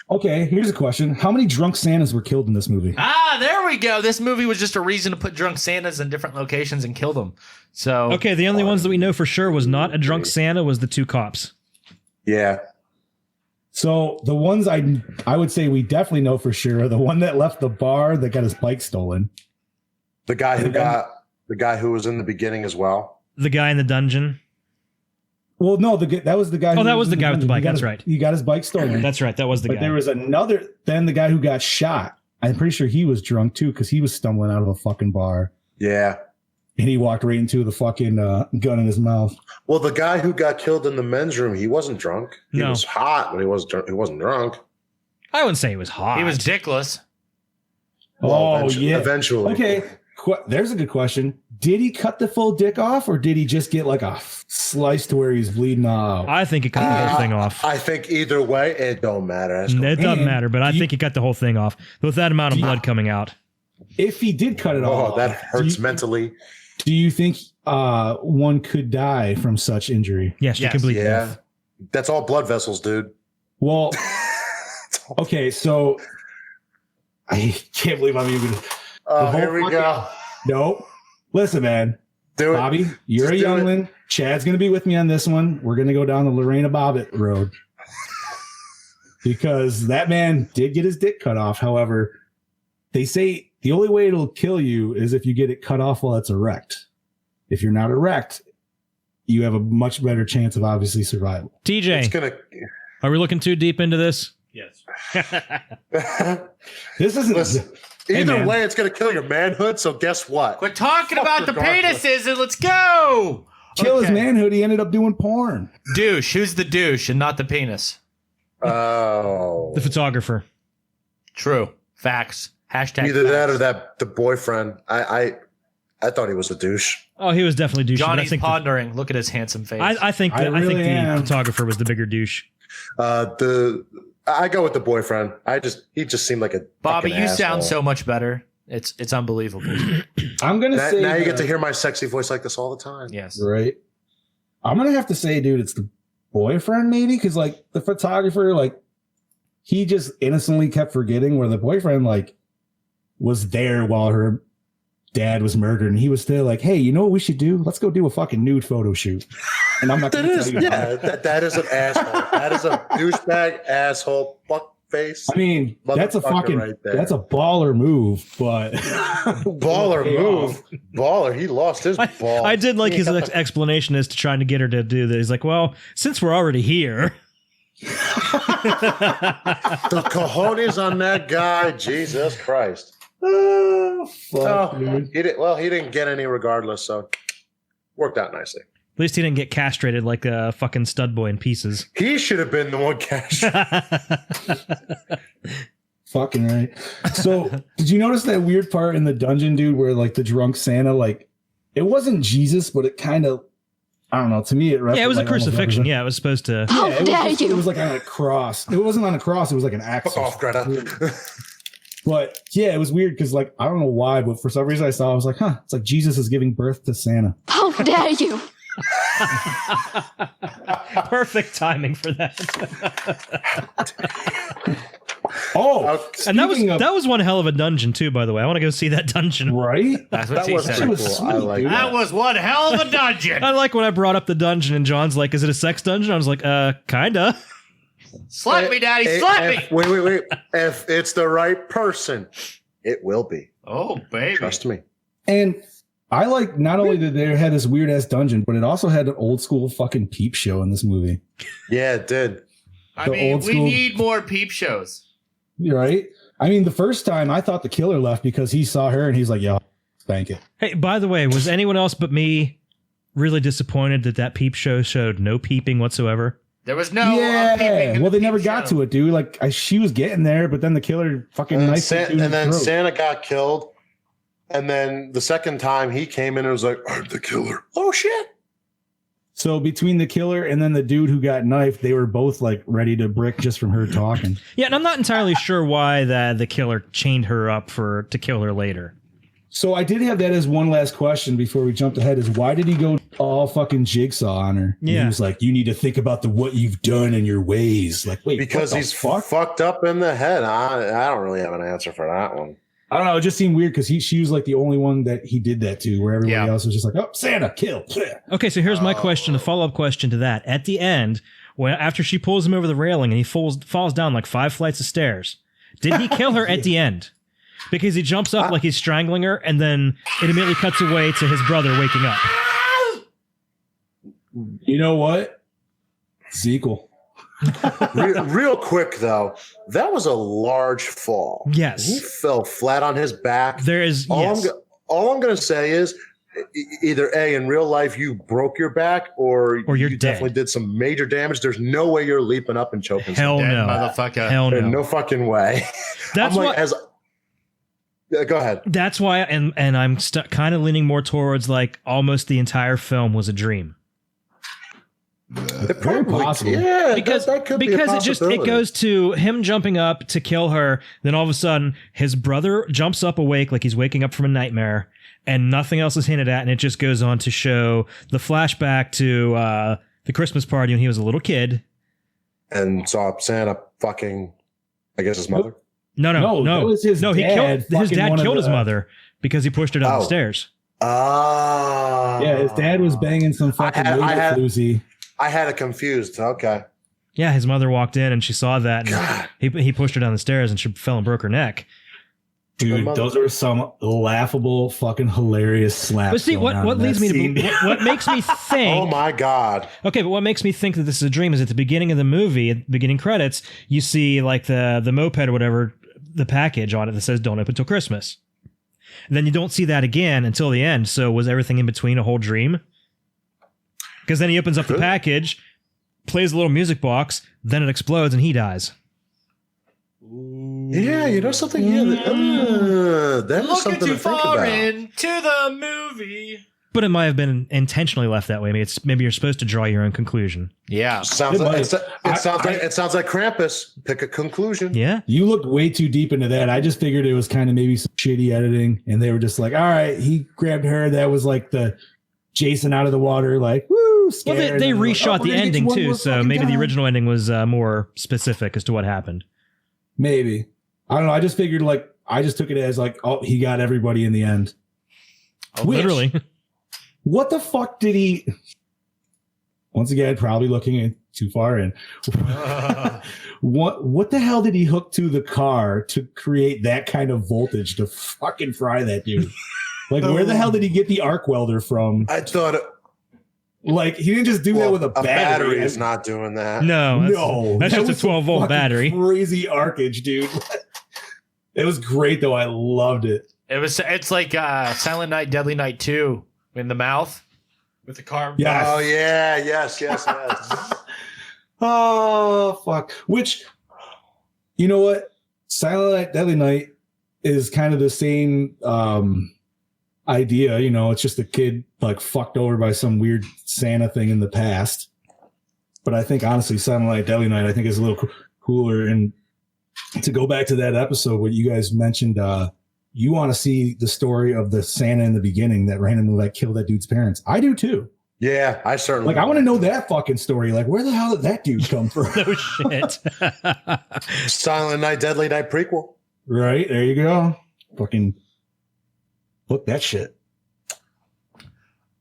Okay, here's a question. How many drunk Santas were killed in this movie? Ah, there we go. This movie was just a reason to put drunk Santas in different locations and kill them. So Okay, the only ones that we know for sure was not a drunk Santa was the 2 cops. Yeah. So the ones I would say we definitely know for sure are the one that left the bar that got his bike stolen. The guy who was in the beginning as well. The guy in the dungeon. Well, no, that was the guy. Oh, that was the guy with the bike. That's right. He got his bike stolen. That's right. That was the guy. But there was another. Then the guy who got shot. I'm pretty sure he was drunk too because he was stumbling out of a fucking bar. Yeah. And he walked right into the fucking gun in his mouth. Well, the guy who got killed in the men's room, he wasn't drunk. He was hot, but he wasn't drunk. I wouldn't say he was hot. He was dickless. Well, yeah. Eventually. Okay. There's a good question. Did he cut the full dick off, or did he just get like a slice to where he's bleeding out? I think he cut the whole thing off. I think either way, it don't matter. It doesn't matter, but I think he cut the whole thing off with that amount of blood coming out. If he did cut it off, that hurts mentally. Do you think one could die from such injury? Yes, you can bleed. Yeah, that's all blood vessels, dude. Well, okay, so I can't believe I'm even. Oh, here we go. No, listen, man. Do it, Bobby. You're a youngling. Chad's gonna be with me on this one. We're gonna go down the Lorena Bobbitt road because that man did get his dick cut off. However, they say the only way it'll kill you is if you get it cut off while it's erect. If you're not erect, you have a much better chance of obviously survival. TJ, are we looking too deep into this? Yes. This isn't. Listen, either way, it's going to kill your manhood. So guess what? Quit talking about the penises and let's go. Kill his manhood. He ended up doing porn. Douche. Who's the douche and not the penis? Oh, The photographer. True. Facts. Hashtag either facts. that or the boyfriend. I thought he was a douche. Oh, he was definitely douche. Johnny's pondering. Look at his handsome face. I think the photographer was the bigger douche. I go with the boyfriend. He just seemed like a Bobby. You asshole. sound so much better. It's unbelievable. I'm gonna say now you get to hear my sexy voice like this all the time. Yes. Right. I'm gonna have to say, dude, it's the boyfriend maybe because like the photographer, like he just innocently kept forgetting where the boyfriend like was there while her dad was murdered, and he was still like, "Hey, you know what we should do? Let's go do a fucking nude photo shoot." And I'm not going to tell you. That is an asshole. That is a douchebag asshole fuck face. I mean, that's a fucking right there. that's a baller move, but baller move. Baller. He lost his ball. I did like his explanation as to trying to get her to do this. He's like, well, since we're already here. The cojones on that guy. Jesus Christ. Oh, fuck, dude. He didn't get any regardless, so worked out nicely. At least he didn't get castrated like a fucking stud boy in pieces. He should have been the one castrated. Fucking right. So, did you notice that weird part in the dungeon, dude, where like the drunk Santa, like it wasn't Jesus, but it kind of, I don't know. To me, it it was a crucifixion. Yeah, it was supposed to. It was like on a cross. It wasn't on a cross. It was like an axe. Fuck off, Greta. But yeah, it was weird because like I don't know why, but for some reason I saw, I was like, huh, it's like Jesus is giving birth to Santa. How dare you? Perfect timing for that. And that was one hell of a dungeon too, by the way. I want to go see that dungeon. Right? That's what she said. Cool. I like that was one hell of a dungeon. I like when I brought up the dungeon and John's like, is it a sex dungeon? I was like, kinda. Slap me, daddy, slap me. Wait. If it's the right person, it will be. Oh, baby. Trust me. And I like not only did they had this weird ass dungeon, but it also had an old school fucking peep show in this movie. Yeah, it did. I mean, we need more peep shows. Right? I mean, the first time I thought the killer left because he saw her and he's like, yo, spank it. Hey, by the way, was anyone else but me really disappointed that peep show showed no peeping whatsoever? There was no peeping. Well, they never got to it, dude. Like she was getting there, but then the killer fucking and knifed it. And then Santa got killed. And then the second time he came in and was like, I'm the killer. Oh, shit. So between the killer and then the dude who got knifed, they were both like ready to brick just from her talking. Yeah, and I'm not entirely sure why the killer chained her up to kill her later. So I did have that as one last question before we jumped ahead is why did he go all fucking jigsaw on her? And Yeah. he was like, you need to think about what you've done and your ways. Like, wait, Because he's fucked up in the head. I don't really have an answer for that one. I don't know. It just seemed weird because she was like the only one that he did that to, where everybody else was just like, oh, Santa, kill. Okay, so here's my question, a follow-up question to that. At the end, after she pulls him over the railing and he falls down like 5 flights of stairs, did he kill her at the end? Because he jumps up like he's strangling her, and then it immediately cuts away to his brother waking up. You know what? Sequel. Real quick, though, that was a large fall. Yes. He fell flat on his back. There is, yes. All I'm going to say is either A, in real life, you broke your back, or you're you definitely did some major damage. There's no way you're leaping up and choking Hell someone. no. Motherfucker. Hell no. No fucking way. That's I'm like, why. Yeah, go ahead. That's why, and I'm kind of leaning more towards like almost the entire film was a dream. It probably, possible. Yeah, because that could be a it goes to him jumping up to kill her. Then all of a sudden, his brother jumps up awake like he's waking up from a nightmare, and nothing else is hinted at. And it just goes on to show the flashback to the Christmas party when he was a little kid, and saw Santa fucking, I guess, his mother. No. That was his no, dad. His dad fucking killed his one of the- mother because he pushed her down the stairs. Yeah, his dad was banging some fucking floozy. I had it confused. Okay. Yeah, his mother walked in and she saw that, and he pushed her down the stairs and she fell and broke her neck. Dude, those are some laughable, fucking hilarious slaps. But see, what leads me to what makes me think? Oh my god! Okay, but what makes me think that this is a dream is at the beginning of the movie, at the beginning credits, you see like the moped or whatever, the package on it that says "Don't open till Christmas." And then you don't see that again until the end. So was everything in between a whole dream? Because then he opens up the package, plays a little music box, then it explodes and he dies. Yeah, you know something? Yeah, that is something to think about. Into the movie. But it might have been intentionally left that way. Maybe you're supposed to draw your own conclusion. Yeah, sounds like it sounds like Krampus. Pick a conclusion. Yeah, you looked way too deep into that. I just figured it was kind of maybe some shitty editing, and they were just like, "All right, he grabbed her." That was like the Jason out of the water, like woo. Well, they reshot the ending too, so maybe the original ending was more specific as to what happened. Maybe. I don't know. I just figured I just took it as like, oh, he got everybody in the end. Literally. What the fuck did he? Once again, probably looking too far in. What the hell did he hook to the car to create that kind of voltage to fucking fry that dude? Like, where the hell did he get the arc welder from? I thought he didn't just do that with a battery. Is not doing that. No, that's just a 12-volt battery. Crazy arcage, dude. It was great though. I loved it. It's like Silent Night, Deadly Night 2 in the mouth with the car. Yes. Oh yeah, yes. Oh fuck. Which, you know what? Silent Night, Deadly Night is kind of the same idea. You know, it's just a kid like fucked over by some weird Santa thing in the past. But I think honestly, Silent Night, Deadly Night, I think is a little cooler. And to go back to that episode where you guys mentioned, you want to see the story of the Santa in the beginning that randomly killed that dude's parents. I do too. Yeah, I certainly I want to know that fucking story. Like, where the hell did that dude come from? No shit. Silent Night, Deadly Night prequel. Right, there you go. Fucking book that shit.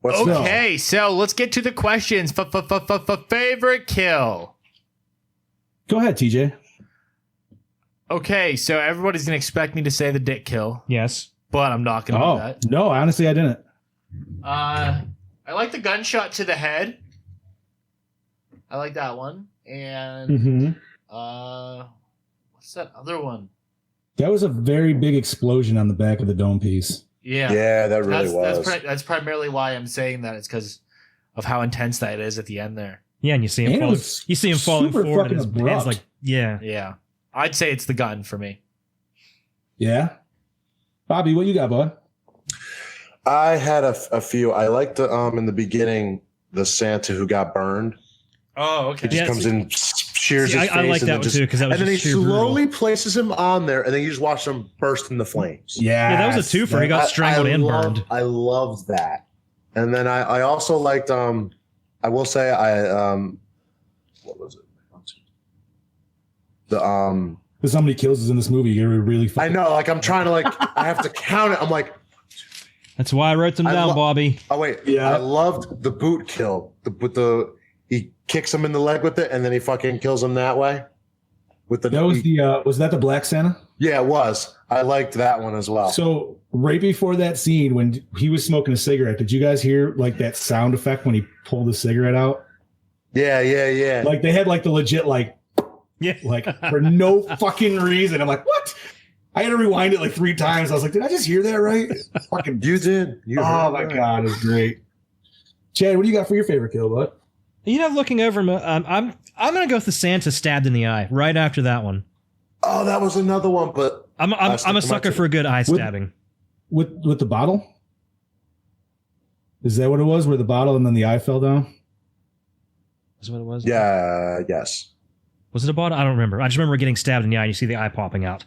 Okay, so let's get to the questions. Favorite kill. Go ahead, TJ. Okay, so everybody's gonna expect me to say the dick kill. Yes, but I'm not gonna do that. No, honestly, I didn't. I like the gunshot to the head. I like that one. And what's that other one? That was a very big explosion on the back of the dome piece. Yeah, that really was. That's primarily why I'm saying that. It's because of how intense that is at the end there. Yeah, and you see him falling. You see him falling forward, and his hands yeah. I'd say it's the gun for me. Yeah, Bobby, what you got, bud? I had a few. I liked the in the beginning the Santa who got burned. Oh, okay. He just comes in shears See, his I face. like and that then one too, 'cause that was and then he just too slowly places him on there, and then you just watch him burst in the flames. Yeah, that was a twofer. He got strangled and burned. I loved that. And then I also liked I will say what was it? If somebody kills us in this movie, you're really. I know, like I'm trying to I have to count it. I'm like, that's why I wrote them down, Bobby. Oh wait, yeah. I loved the boot kill. He kicks him in the leg with it, and then he fucking kills him that way. Was that the Black Santa? Yeah, it was. I liked that one as well. So right before that scene, when he was smoking a cigarette, did you guys hear like that sound effect when he pulled the cigarette out? Yeah. Like they had like the legit like for no fucking reason. I'm like, what? I had to rewind it like 3 times. I was like, did I just hear that right? Fucking, you did. Oh my god, it's great. Chad, what do you got for your favorite kill, bud? You know, looking over, I'm gonna go with the Santa stabbed in the eye right after that one. Oh, that was another one, but I'm a sucker for a good eye stabbing. With the bottle? Is that what it was? Where the bottle and then the eye fell down? Is what it was? Yeah. Yes. Was it a bottle? I don't remember. I just remember getting stabbed in the eye and you see the eye popping out.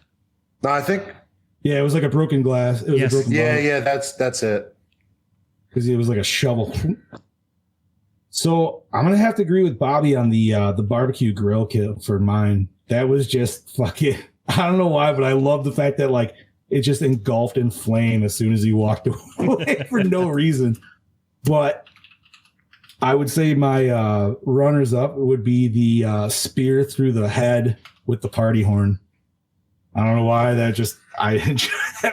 No, I think. Yeah, it was like a broken glass. It was a broken bottle. Yeah. That's it. Because it was like a shovel. So I'm gonna have to agree with Bobby on the barbecue grill kill for mine. That was just fucking. I don't know why, but I love the fact that like it just engulfed in flame as soon as he walked away for no reason. But I would say my runners up would be the spear through the head with the party horn. I don't know why that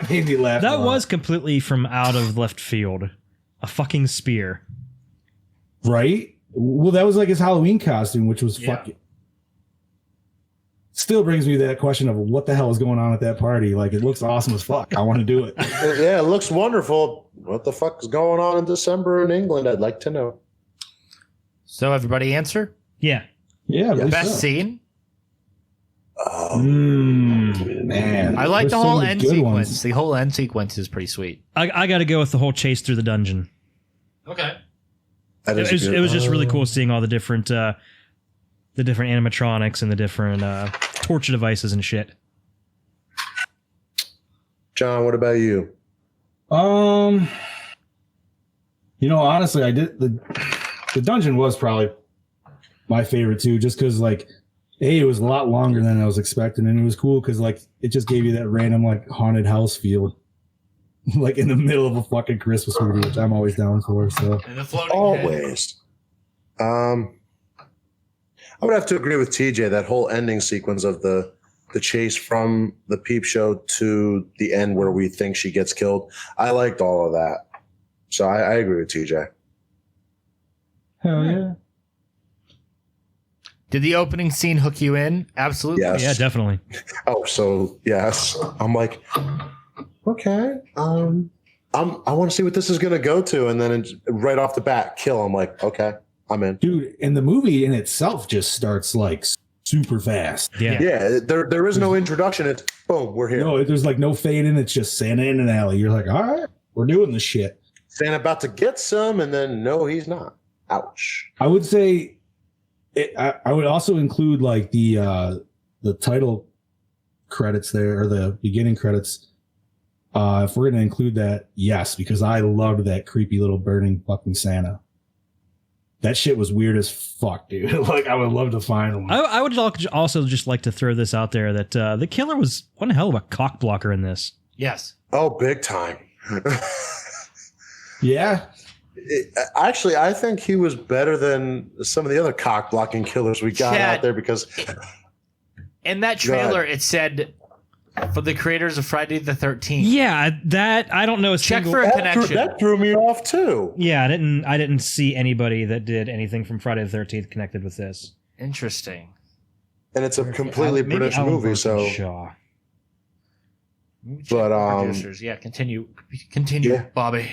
made me laugh. That was completely from out of left field. A fucking spear. Right? Well, that was like his Halloween costume, which was fucking. Still brings me to that question of what the hell is going on at that party. Like, it looks awesome as fuck. I want to do it. Yeah, it looks wonderful. What the fuck is going on in December in England? I'd like to know. So everybody answer? Yeah. Yeah. Best scene? Man. I like There's the so whole many end good sequence. ones. The whole end sequence is pretty sweet. I got to go with the whole chase through the dungeon. Okay. It was just really cool seeing all the different animatronics and the different torture devices and shit. John, what about you? Honestly, I did the dungeon was probably my favorite too, just because like it was a lot longer than I was expecting, and it was cool because like it just gave you that random like haunted house feel. Like in the middle of a fucking Christmas movie, which I'm always down for. So always. I would have to agree with TJ. That whole ending sequence of the chase from the peep show to the end where we think she gets killed. I liked all of that. So I agree with TJ. Hell yeah. Did the opening scene hook you in? Absolutely. Yes. Yeah, definitely. Oh, so yes. I'm like, okay. I want to see what this is going to go to, and then right off the bat, kill. I'm like, okay, I'm in. Dude, and the movie in itself just starts like super fast. Yeah. There is no introduction. It's boom, we're here. No, there's like no fade in. It's just Santa in an alley. You're like, all right, we're doing this shit. Santa about to get some, and then no, he's not. Ouch. I would say, I would also include like the title credits there, or the beginning credits. If we're going to include that, yes, because I loved that creepy little burning fucking Santa. That shit was weird as fuck, dude. Like, I would love to find one. I would also just like to throw this out there that the killer was one hell of a cock blocker in this. Yes. Oh, big time. Yeah. Actually, I think he was better than some of the other cock blocking killers we got out there because. In that trailer, it said. For the creators of Friday the 13th. Yeah, that I don't know. Check for a connection. That threw me off too. Yeah, I didn't see anybody that did anything from Friday the 13th connected with this. Interesting. And it's a completely British movie, so. Shaw. But producers, yeah, continue, Bobby.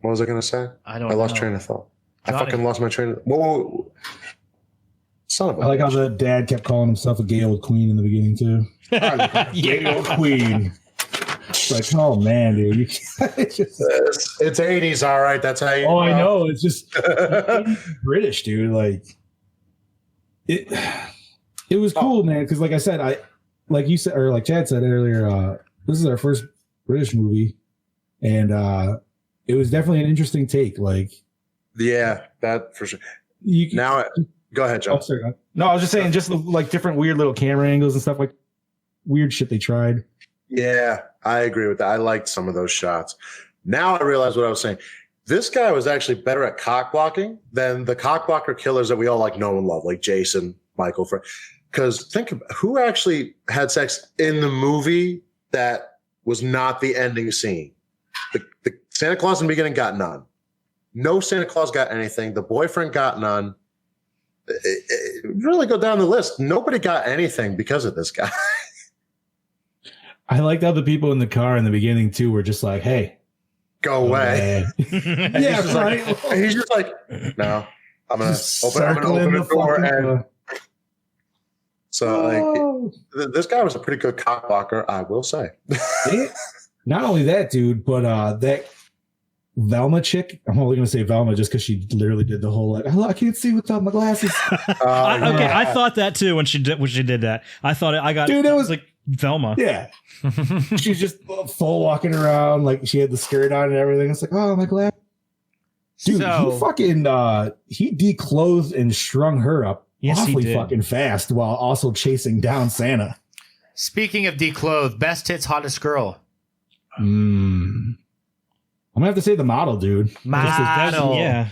What was I gonna say? I lost train of thought. Johnny. I fucking lost my train of. Whoa. Son of a. I like how the dad kept calling himself a gay old queen in the beginning too. Gay old queen. It's like, oh man, dude, it's 80s, all right. That's how you. I know. It's just British, dude. Like, it was cool, man. Because like I said, like you said, or like Chad said earlier, this is our first British movie, and it was definitely an interesting take. Like, yeah, that for sure. Go ahead, John. Oh, sorry. No, I was just saying, just like different weird little camera angles and stuff, like weird shit they tried. Yeah, I agree with that. I liked some of those shots. Now I realize what I was saying. This guy was actually better at cock blocking than the cock blocker killers that we all like know and love, like Jason, Michael. Because think of who actually had sex in the movie that was not the ending scene. The Santa Claus in the beginning got none. No Santa Claus got anything. The boyfriend got none. It really go down the list. Nobody got anything because of this guy. I liked how the people in the car in the beginning too were just like, "Hey, go away." Yeah, right. He's just like, "No, I'm gonna open the door." And so, like, this guy was a pretty good cock blocker, I will say. Not only that, dude, but that Velma chick. I'm only gonna say Velma just because she literally did the whole like, I can't see without my glasses. Okay, I thought that too when she did that. I thought dude, it was like Velma. Yeah, she's just full walking around like she had the skirt on and everything. It's like, oh my glass, dude. He fucking he declothed and strung her up awfully fucking fast while also chasing down Santa. Speaking of declothed, best hits, hottest girl. I'm gonna have to say the model, dude. Model. Yeah.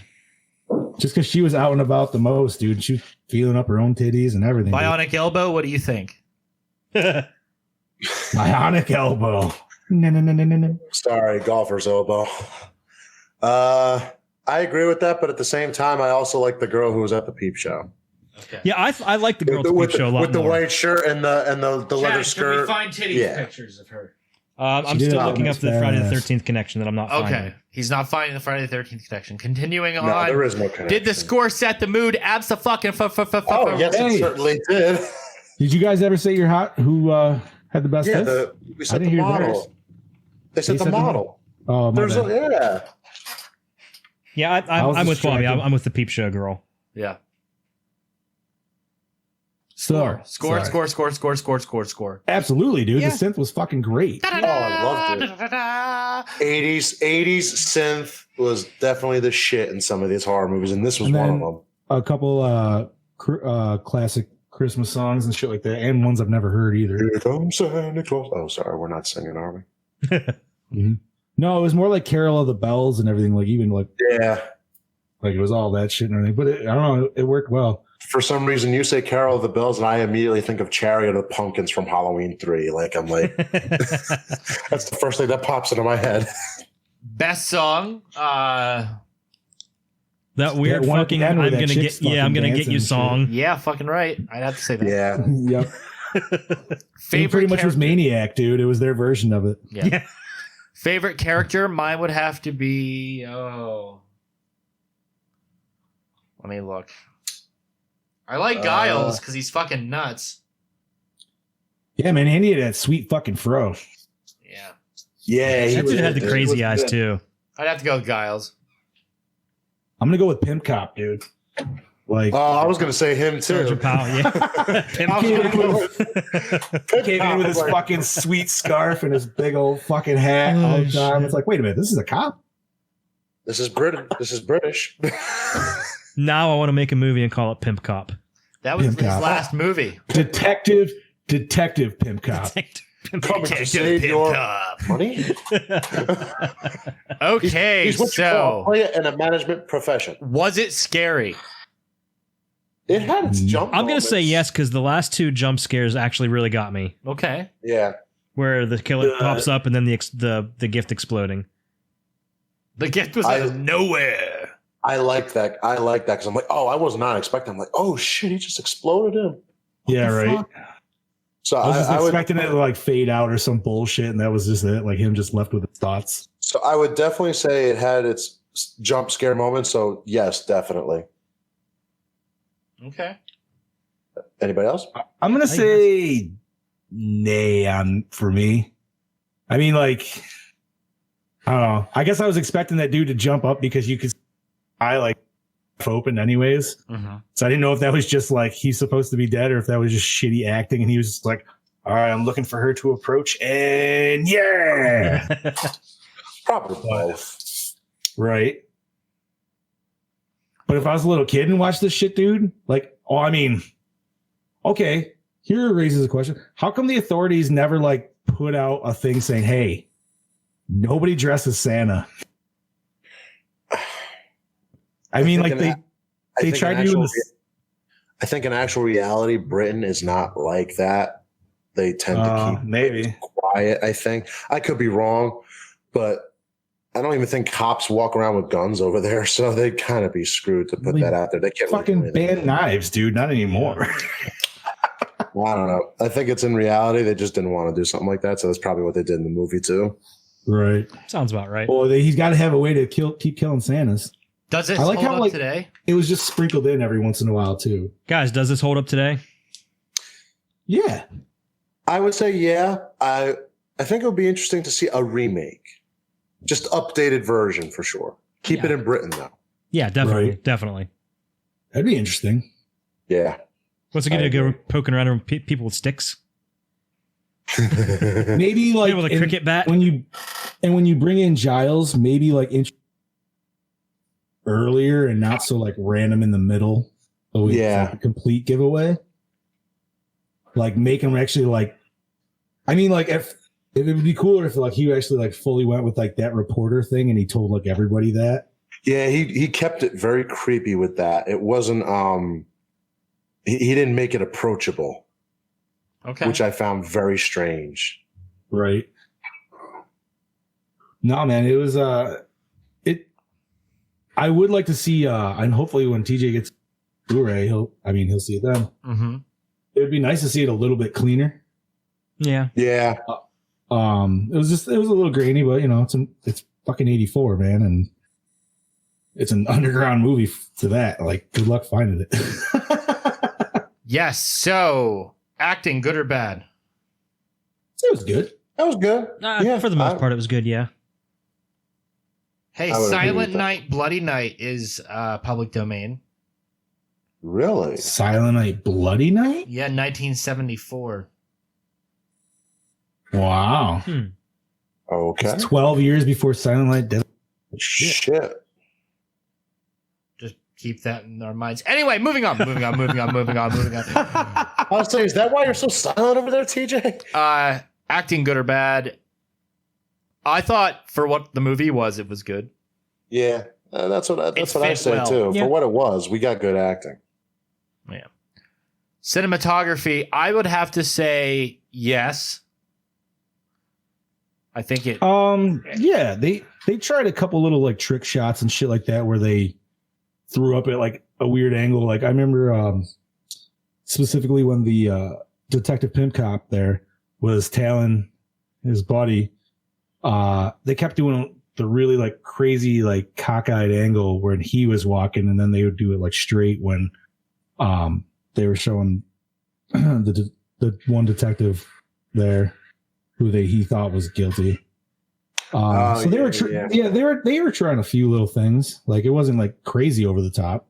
Just because she was out and about the most, dude. She was feeling up her own titties and everything. Bionic elbow, what do you think? Bionic elbow. No. Sorry, golfer's elbow. I agree with that, but at the same time, I also like the girl who was at the peep show. Okay. Yeah, I like the girl at the peep show a lot with the more. white shirt and the leather Chad, skirt. Can we find titty pictures of her? I'm still looking up the Friday the 13th connection that I'm not finding. Okay. He's not finding the Friday the 13th connection. Continuing on. No, there is no connection. Did the score set the mood? Oh, yes, it certainly did. Did you guys ever say you're hot? Who had the best hits? We said the model. They said the model. Oh, my bad. Yeah, I'm with Bobby. I'm with the peep show girl. Yeah. Score. Absolutely, dude. Yeah. The synth was fucking great. Oh, I loved it. 80s synth was definitely the shit in some of these horror movies, and this was one of them. A couple classic Christmas songs and shit like that, and ones I've never heard either. Here comes Santa Claus. Oh, sorry, we're not singing, are we? Mm-hmm. No, it was more like Carol of the Bells and everything. Like even like like it was all that shit and everything. But I don't know, it worked well. For some reason, you say Carol of the Bells, and I immediately think of Chariot of the Pumpkins from Halloween 3. Like, I'm like, that's the first thing that pops into my head. Best song. That weird fucking I'm gonna get you song. Yeah, fucking right. I'd have to say that. Yeah. Yep. Favorite it pretty much was Maniac, dude. It was their version of it. Yeah. Favorite character? Mine would have to be let me look. I like Giles because he's fucking nuts. Yeah, man, and he had that sweet fucking fro. Yeah. Yeah, that dude had the crazy eyes good. too. I'd have to go with Giles. I'm gonna go with Pimp Cop, dude. Like, I was gonna say him too. Sergeant Powell, yeah. Came in with his fucking sweet scarf and his big old fucking hat all the time. It's like, wait a minute, this is a cop? This is British. Now I want to make a movie and call it Pimp Cop. That was Pimp his Cop. last movie. Detective Pimp Cop. Coming to save your money. Okay, He's what you call in a management profession. Was it scary? It had its jump. I'm gonna say yes because the last two jump scares actually really got me. Okay. Yeah. Where the killer pops up and then the gift exploding. The gift was out of nowhere. I like that. Because I'm like, I was not expecting. I'm like, oh shit, he just exploded him. Yeah, right. Fuck? So I was just I expecting it to like fade out or some bullshit, and that was just it. Like him just left with his thoughts. So I would definitely say it had its jump scare moments. So yes, definitely. Okay. Anybody else? I'm gonna say nay for me. I mean, like, I don't know. I guess I was expecting that dude to jump up because you could. I like open anyways. So I didn't know if that was just like he's supposed to be dead or if that was just shitty acting. And he was just like, all right, I'm looking for her to approach. And yeah. Probably both. Right. But if I was a little kid and watched this shit, dude, like, oh, I mean, okay, here raises a question. How come the authorities never like put out a thing saying, hey, nobody dresses Santa? I mean, like they tried doing this. I think in actual reality, Britain is not like that. They tend to keep maybe quiet. I think I could be wrong, but I don't even think cops walk around with guns over there, so they'd kind of be screwed to put that out there. They can't fucking ban knives, dude. Not anymore. I don't know. I think it's in reality. They just didn't want to do something like that, so that's probably what they did in the movie too. Right. Sounds about right. Well, he's got to have a way to keep killing Santas. Does it hold up today? It was just sprinkled in every once in a while too. Guys, does this hold up today? Yeah. I would say yeah. I think it would be interesting to see a remake. Just updated version for sure. Keep it in Britain though. Yeah, definitely. Right. Definitely. That'd be interesting. Yeah. What's it going to go poking around with people with sticks? Maybe like with a cricket bat. When you bring in Giles, maybe like earlier and not so like random in the middle. So it's like a complete giveaway. Like make him actually like. I mean, like if it would be cooler if like he actually like fully went with like that reporter thing and he told like everybody that. Yeah, he kept it very creepy with that. It wasn't he didn't make it approachable. Okay. Which I found very strange. Right. No, man, it was I would like to see and hopefully when TJ gets Blu-ray, he'll see it then. Mm-hmm. It would be nice to see it a little bit cleaner. Yeah. Yeah. It was a little grainy, but you know, it's fucking 84, man, and it's an underground movie to that. Like, good luck finding it. Yes. So, acting, good or bad? It was good. That was good. Yeah, for the most part, it was good. Yeah. Hey, Silent Night, Bloody Night is public domain. Really? Silent Night, Bloody Night? Yeah, 1974. Wow. Okay. It's 12 years before Silent Night Dead. Shit. Just keep that in our minds. Anyway, moving on. I was saying, is that why you're so silent over there, TJ? Acting, good or bad? I thought for what the movie was, it was good. Yeah, that's what I said too. Yeah. For what it was, we got good acting. Yeah. Cinematography, I would have to say yes. I think it. Yeah, they tried a couple little like trick shots and shit like that where they threw up at like a weird angle. Like I remember specifically when the Detective Pimp Cop there was tailing his buddy. They kept doing the really like crazy like cockeyed angle when he was walking, and then they would do it like straight when they were showing the one detective there who he thought was guilty. So they were they were trying a few little things. Like it wasn't like crazy over the top.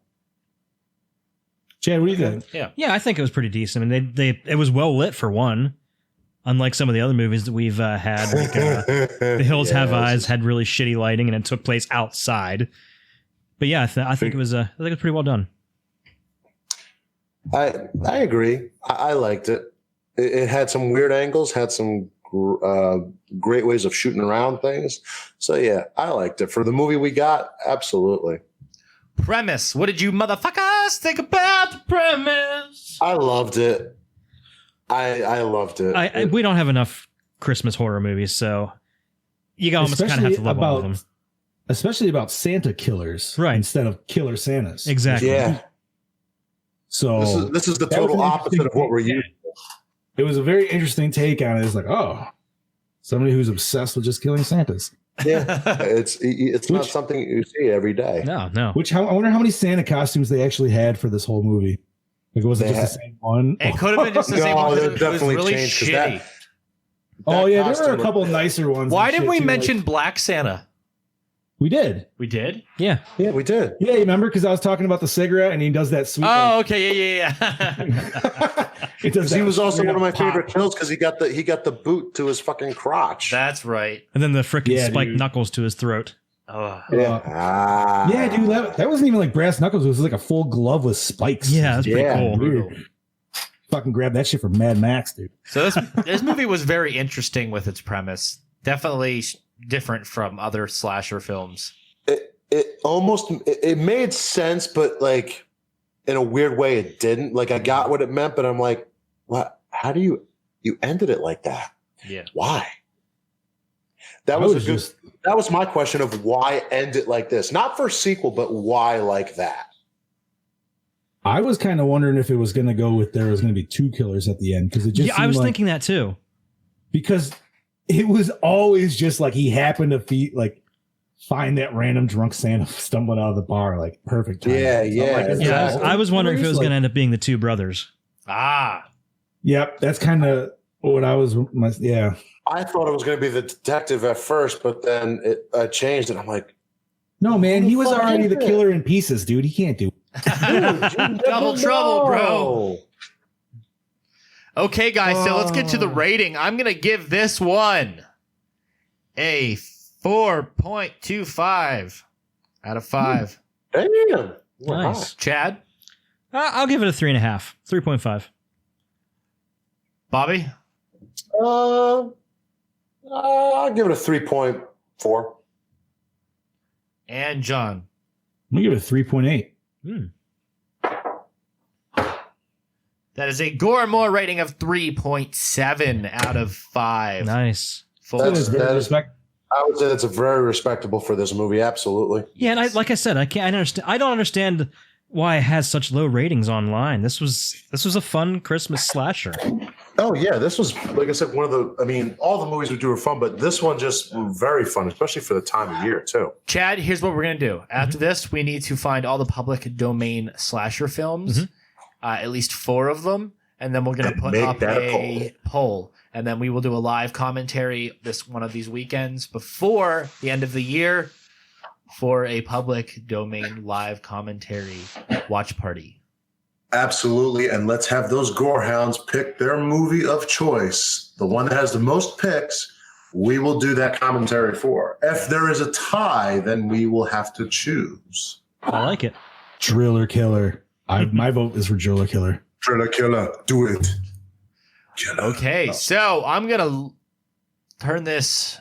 Chad, what do you think? Yeah, I think it was pretty decent. I mean, it was well lit for one. Unlike some of the other movies that we've had, like, The Hills Have Eyes had really shitty lighting and it took place outside. But yeah, I think it was pretty well done. I agree. I liked it. It had some weird angles, had some great ways of shooting around things. So yeah, I liked it. For the movie we got, absolutely. Premise. What did you motherfuckers think about the premise? I loved it. I loved it. We don't have enough Christmas horror movies, so you almost kind of have to love all of them. Especially about Santa killers, right? Instead of killer Santas. Exactly. Yeah. So this is the total opposite of what we're used to. It was a very interesting take on it. It's like, oh, somebody who's obsessed with just killing Santas. Yeah, it's not something you see every day. No. I wonder how many Santa costumes they actually had for this whole movie. Like, was it just the same one? It could have been just the same one. It was really shitty. There were a couple nicer ones. Why did we mention Black Santa? We did. We did? Yeah. Yeah, we did. Yeah, you remember? Because I was talking about the cigarette and he does that sweet. Oh, okay. Yeah. It does He that was also straight one of my up pop. favorite kills because he got the boot to his fucking crotch. That's right. And then the freaking Yeah, spiked dude. knuckles to his throat. Oh. Yeah, dude, that wasn't even like brass knuckles. It was like a full glove with spikes. Yeah, that's pretty Yeah, cool. Weird. Fucking grab that shit from Mad Max, dude. So this movie was very interesting with its premise. Definitely different from other slasher films. It made sense, but like in a weird way, it didn't. Like I got what it meant, but I'm like, what? How do you ended it like that? Yeah. Why? That was my question of why end it like this? Not for sequel, but why like that? I was kind of wondering if it was going to go with there was going to be two killers at the end because it just Yeah, I was seemed like- thinking that too. because it was always just like he happened to find that random drunk Santa stumbling out of the bar, like perfect time. Yeah, So I'm yeah, like, is Yeah, that I was wondering if it was like- going to end up being the two brothers. Ah. Yep, that's kind of what I was. Yeah, I thought it was going to be the detective at first, but then it changed, and I'm like, no, man, he was fuck already is the it? killer in pieces, dude. He can't do. Double trouble, bro. Okay, guys, so let's get to the rating. I'm going to give this one a 4.25 out of 5. Damn. Nice. Chad? I'll give it a 3.5, 3.5. Bobby? I'll give it a 3.4. And John? I'm gonna give it a 3.8. That is a Gore N More rating of 3.7 out of 5. Nice. Full. I would say that's a very respectable for this movie. Absolutely. Yeah, and like I said, I don't understand why it has such low ratings online. This was a fun Christmas slasher. Oh yeah, this was, like I said, one of the. I mean, all the movies we do are fun, but this one just very fun, especially for the time of year too. Chad, here's what we're going to do. After this, we need to find all the public domain slasher films, at least 4 of them, and then we're going to put make up that a poll. And then we will do a live commentary one of these weekends before the end of the year for a public domain live commentary watch party. Absolutely, and let's have those Gorehounds pick their movie of choice, the one that has the most picks. We will do that commentary for. If there is a tie, then we will have to choose. I like it. Driller Killer. My vote is for Driller Killer. Driller Killer, do it. Okay, so I'm going to turn this...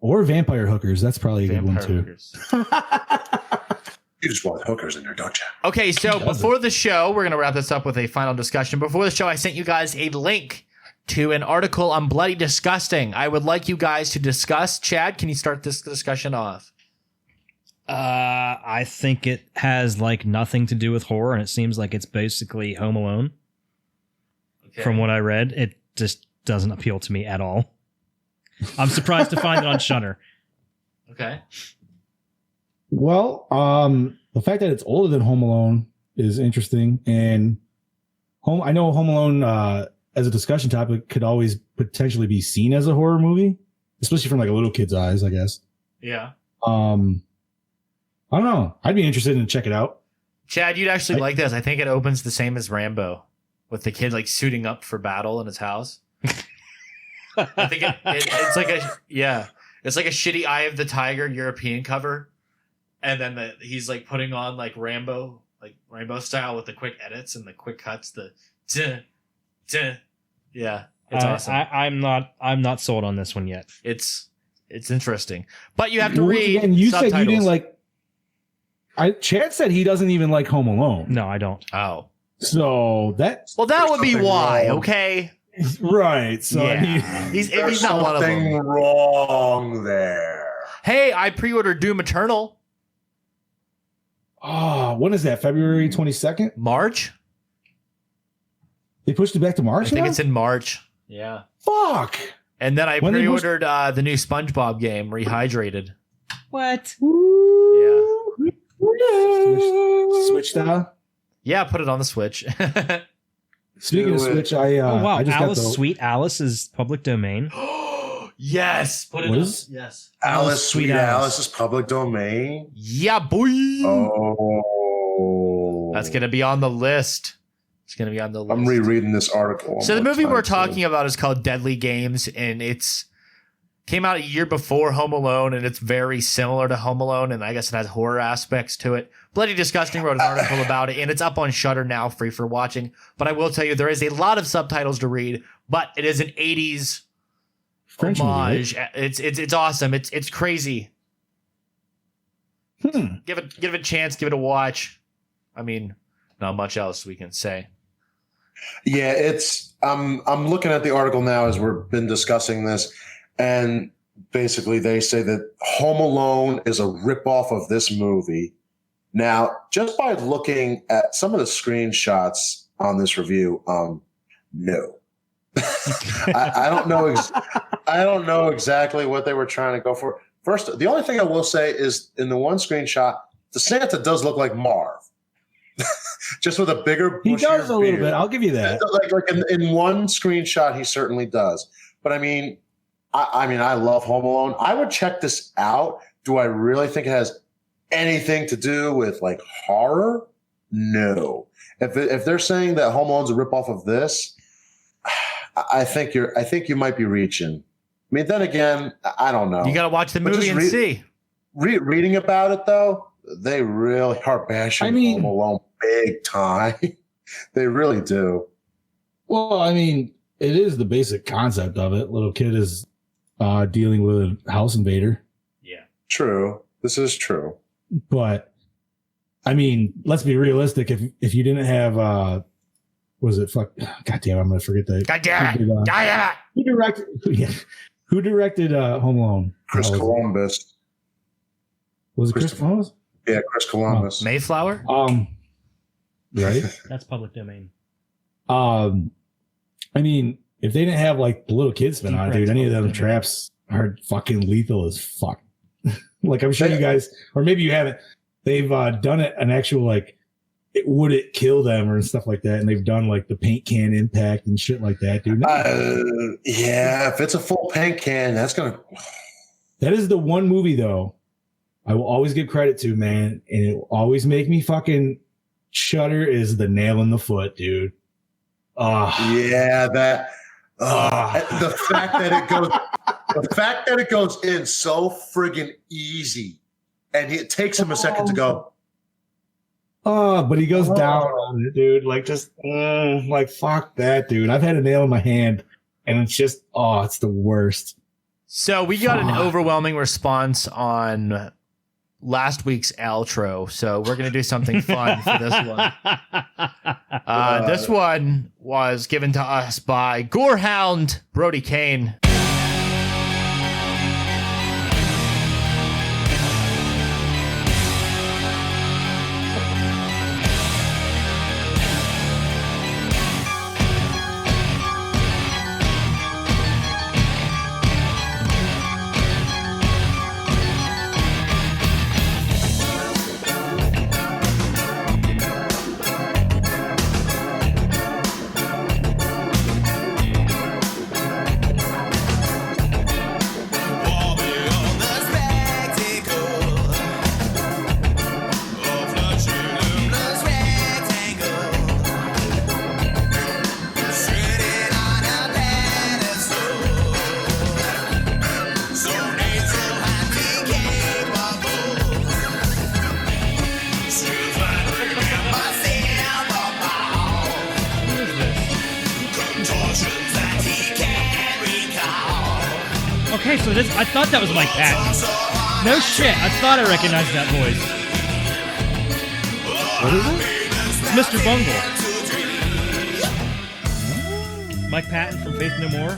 Or Vampire Hookers. That's probably a good one too. You just want hookers in there, don't you? Okay, so before the show, we're going to wrap this up with a final discussion. Before the show, I sent you guys a link to an article on Bloody Disgusting. I would like you guys to discuss. Chad, can you start this discussion off? I think it has like nothing to do with horror, and it seems like it's basically Home Alone. Okay. From what I read, it just doesn't appeal to me at all. I'm surprised to find it on Shudder. Okay. Well, the fact that it's older than Home Alone is interesting, and I know Home Alone as a discussion topic could always potentially be seen as a horror movie, especially from like a little kid's eyes, I guess. Yeah. I don't know. I'd be interested in check it out. Chad, you'd actually like this. I think it opens the same as Rambo, with the kid like suiting up for battle in his house. I think it's like it's like a shitty Eye of the Tiger European cover, and then he's like putting on like Rambo style with the quick edits and the quick cuts. Yeah, it's awesome. I'm not sold on this one yet. It's interesting, but you have to Well, read. again, you subtitles. said you didn't like. Chad said he doesn't even like Home Alone. No, I don't. Oh, so that would be why. wrong. Okay. Right. So Yeah. He's There's not one of them. something wrong there. Hey, I pre-ordered Doom Eternal. when is that? February 22nd? March? They pushed it back to March. I think now? it's in March. Yeah. Fuck. And then I When they pre-ordered the new SpongeBob game, Rehydrated. What? Yeah. Switch style. Yeah, put it on the Switch. Speaking of Switch, I oh wow, I just Alice got the, Sweet Alice is public domain. Yes. Put it What up. is- Yes. Alice, Sweet Alice. Alice is public domain. Yeah, boy. Oh. That's going to be on the list. It's going to be on the list. I'm rereading this article. So the movie time, we're too. talking about is called Deadly Games, and it's came out a year before Home Alone, and it's very similar to Home Alone, and I guess it has horror aspects to it. Bloody Disgusting wrote an article about it, and it's up on Shudder now, free for watching. But I will tell you, there is a lot of subtitles to read, but it is an 80s French homage. movie, It's awesome. It's crazy. Give it a chance. Give it a watch. I mean, not much else we can say. Yeah, it's I'm looking at the article now as we've been discussing this, and basically they say that Home Alone is a ripoff of this movie. Now, just by looking at some of the screenshots on this review, no. I don't know. I don't know exactly what they were trying to go for. First, the only thing I will say is in the one screenshot, the Santa does look like Marv. Just with a bigger, He does bushier a little beard. bit. I'll give you that. Like in one screenshot, he certainly does. But I mean, I love Home Alone. I would check this out. Do I really think it has anything to do with like horror? No. If they're saying that Home Alone's a ripoff of this, I think you might be reaching. I mean, then again, I don't know. You got to watch the movie and see. Reading about it though, they really are bashing Home Alone big time. They really do. Well, I mean, it is the basic concept of it. Little kid is dealing with a house invader. Yeah. True. This is true. But I mean, let's be realistic. If you didn't have was it fuck God damn, I'm gonna forget that. God damn it. Who directed Home Alone? Chris Columbus. Was it Chris Columbus? Yeah, Chris Columbus. Mayflower? Right? That's public domain. I mean, if they didn't have like the little kids spin on it, dude, any of them traps are fucking lethal as fuck. Like I'm sure you guys, or maybe you haven't, they've done it an actual like would it kill them or stuff like that, and they've done like the paint can impact and shit like that, dude. Yeah, if it's a full paint can, that's gonna. That is the one movie though I will always give credit to, man, and it will always make me fucking shudder. Is the nail in the foot, dude. Yeah, that. The fact that it goes in so friggin' easy, and it takes him a second to go. But he goes down on it, dude. Like just like fuck that, dude. I've had a nail in my hand, and it's just it's the worst. So we got an overwhelming response on last week's outro, so we're gonna do something fun for this one. This one was given to us by Gorehound Brody Kane. Okay, so this, I thought that was Mike Patton. No shit, I thought I recognized that voice. What is it? It's Mr. Bungle. Mike Patton from Faith No More.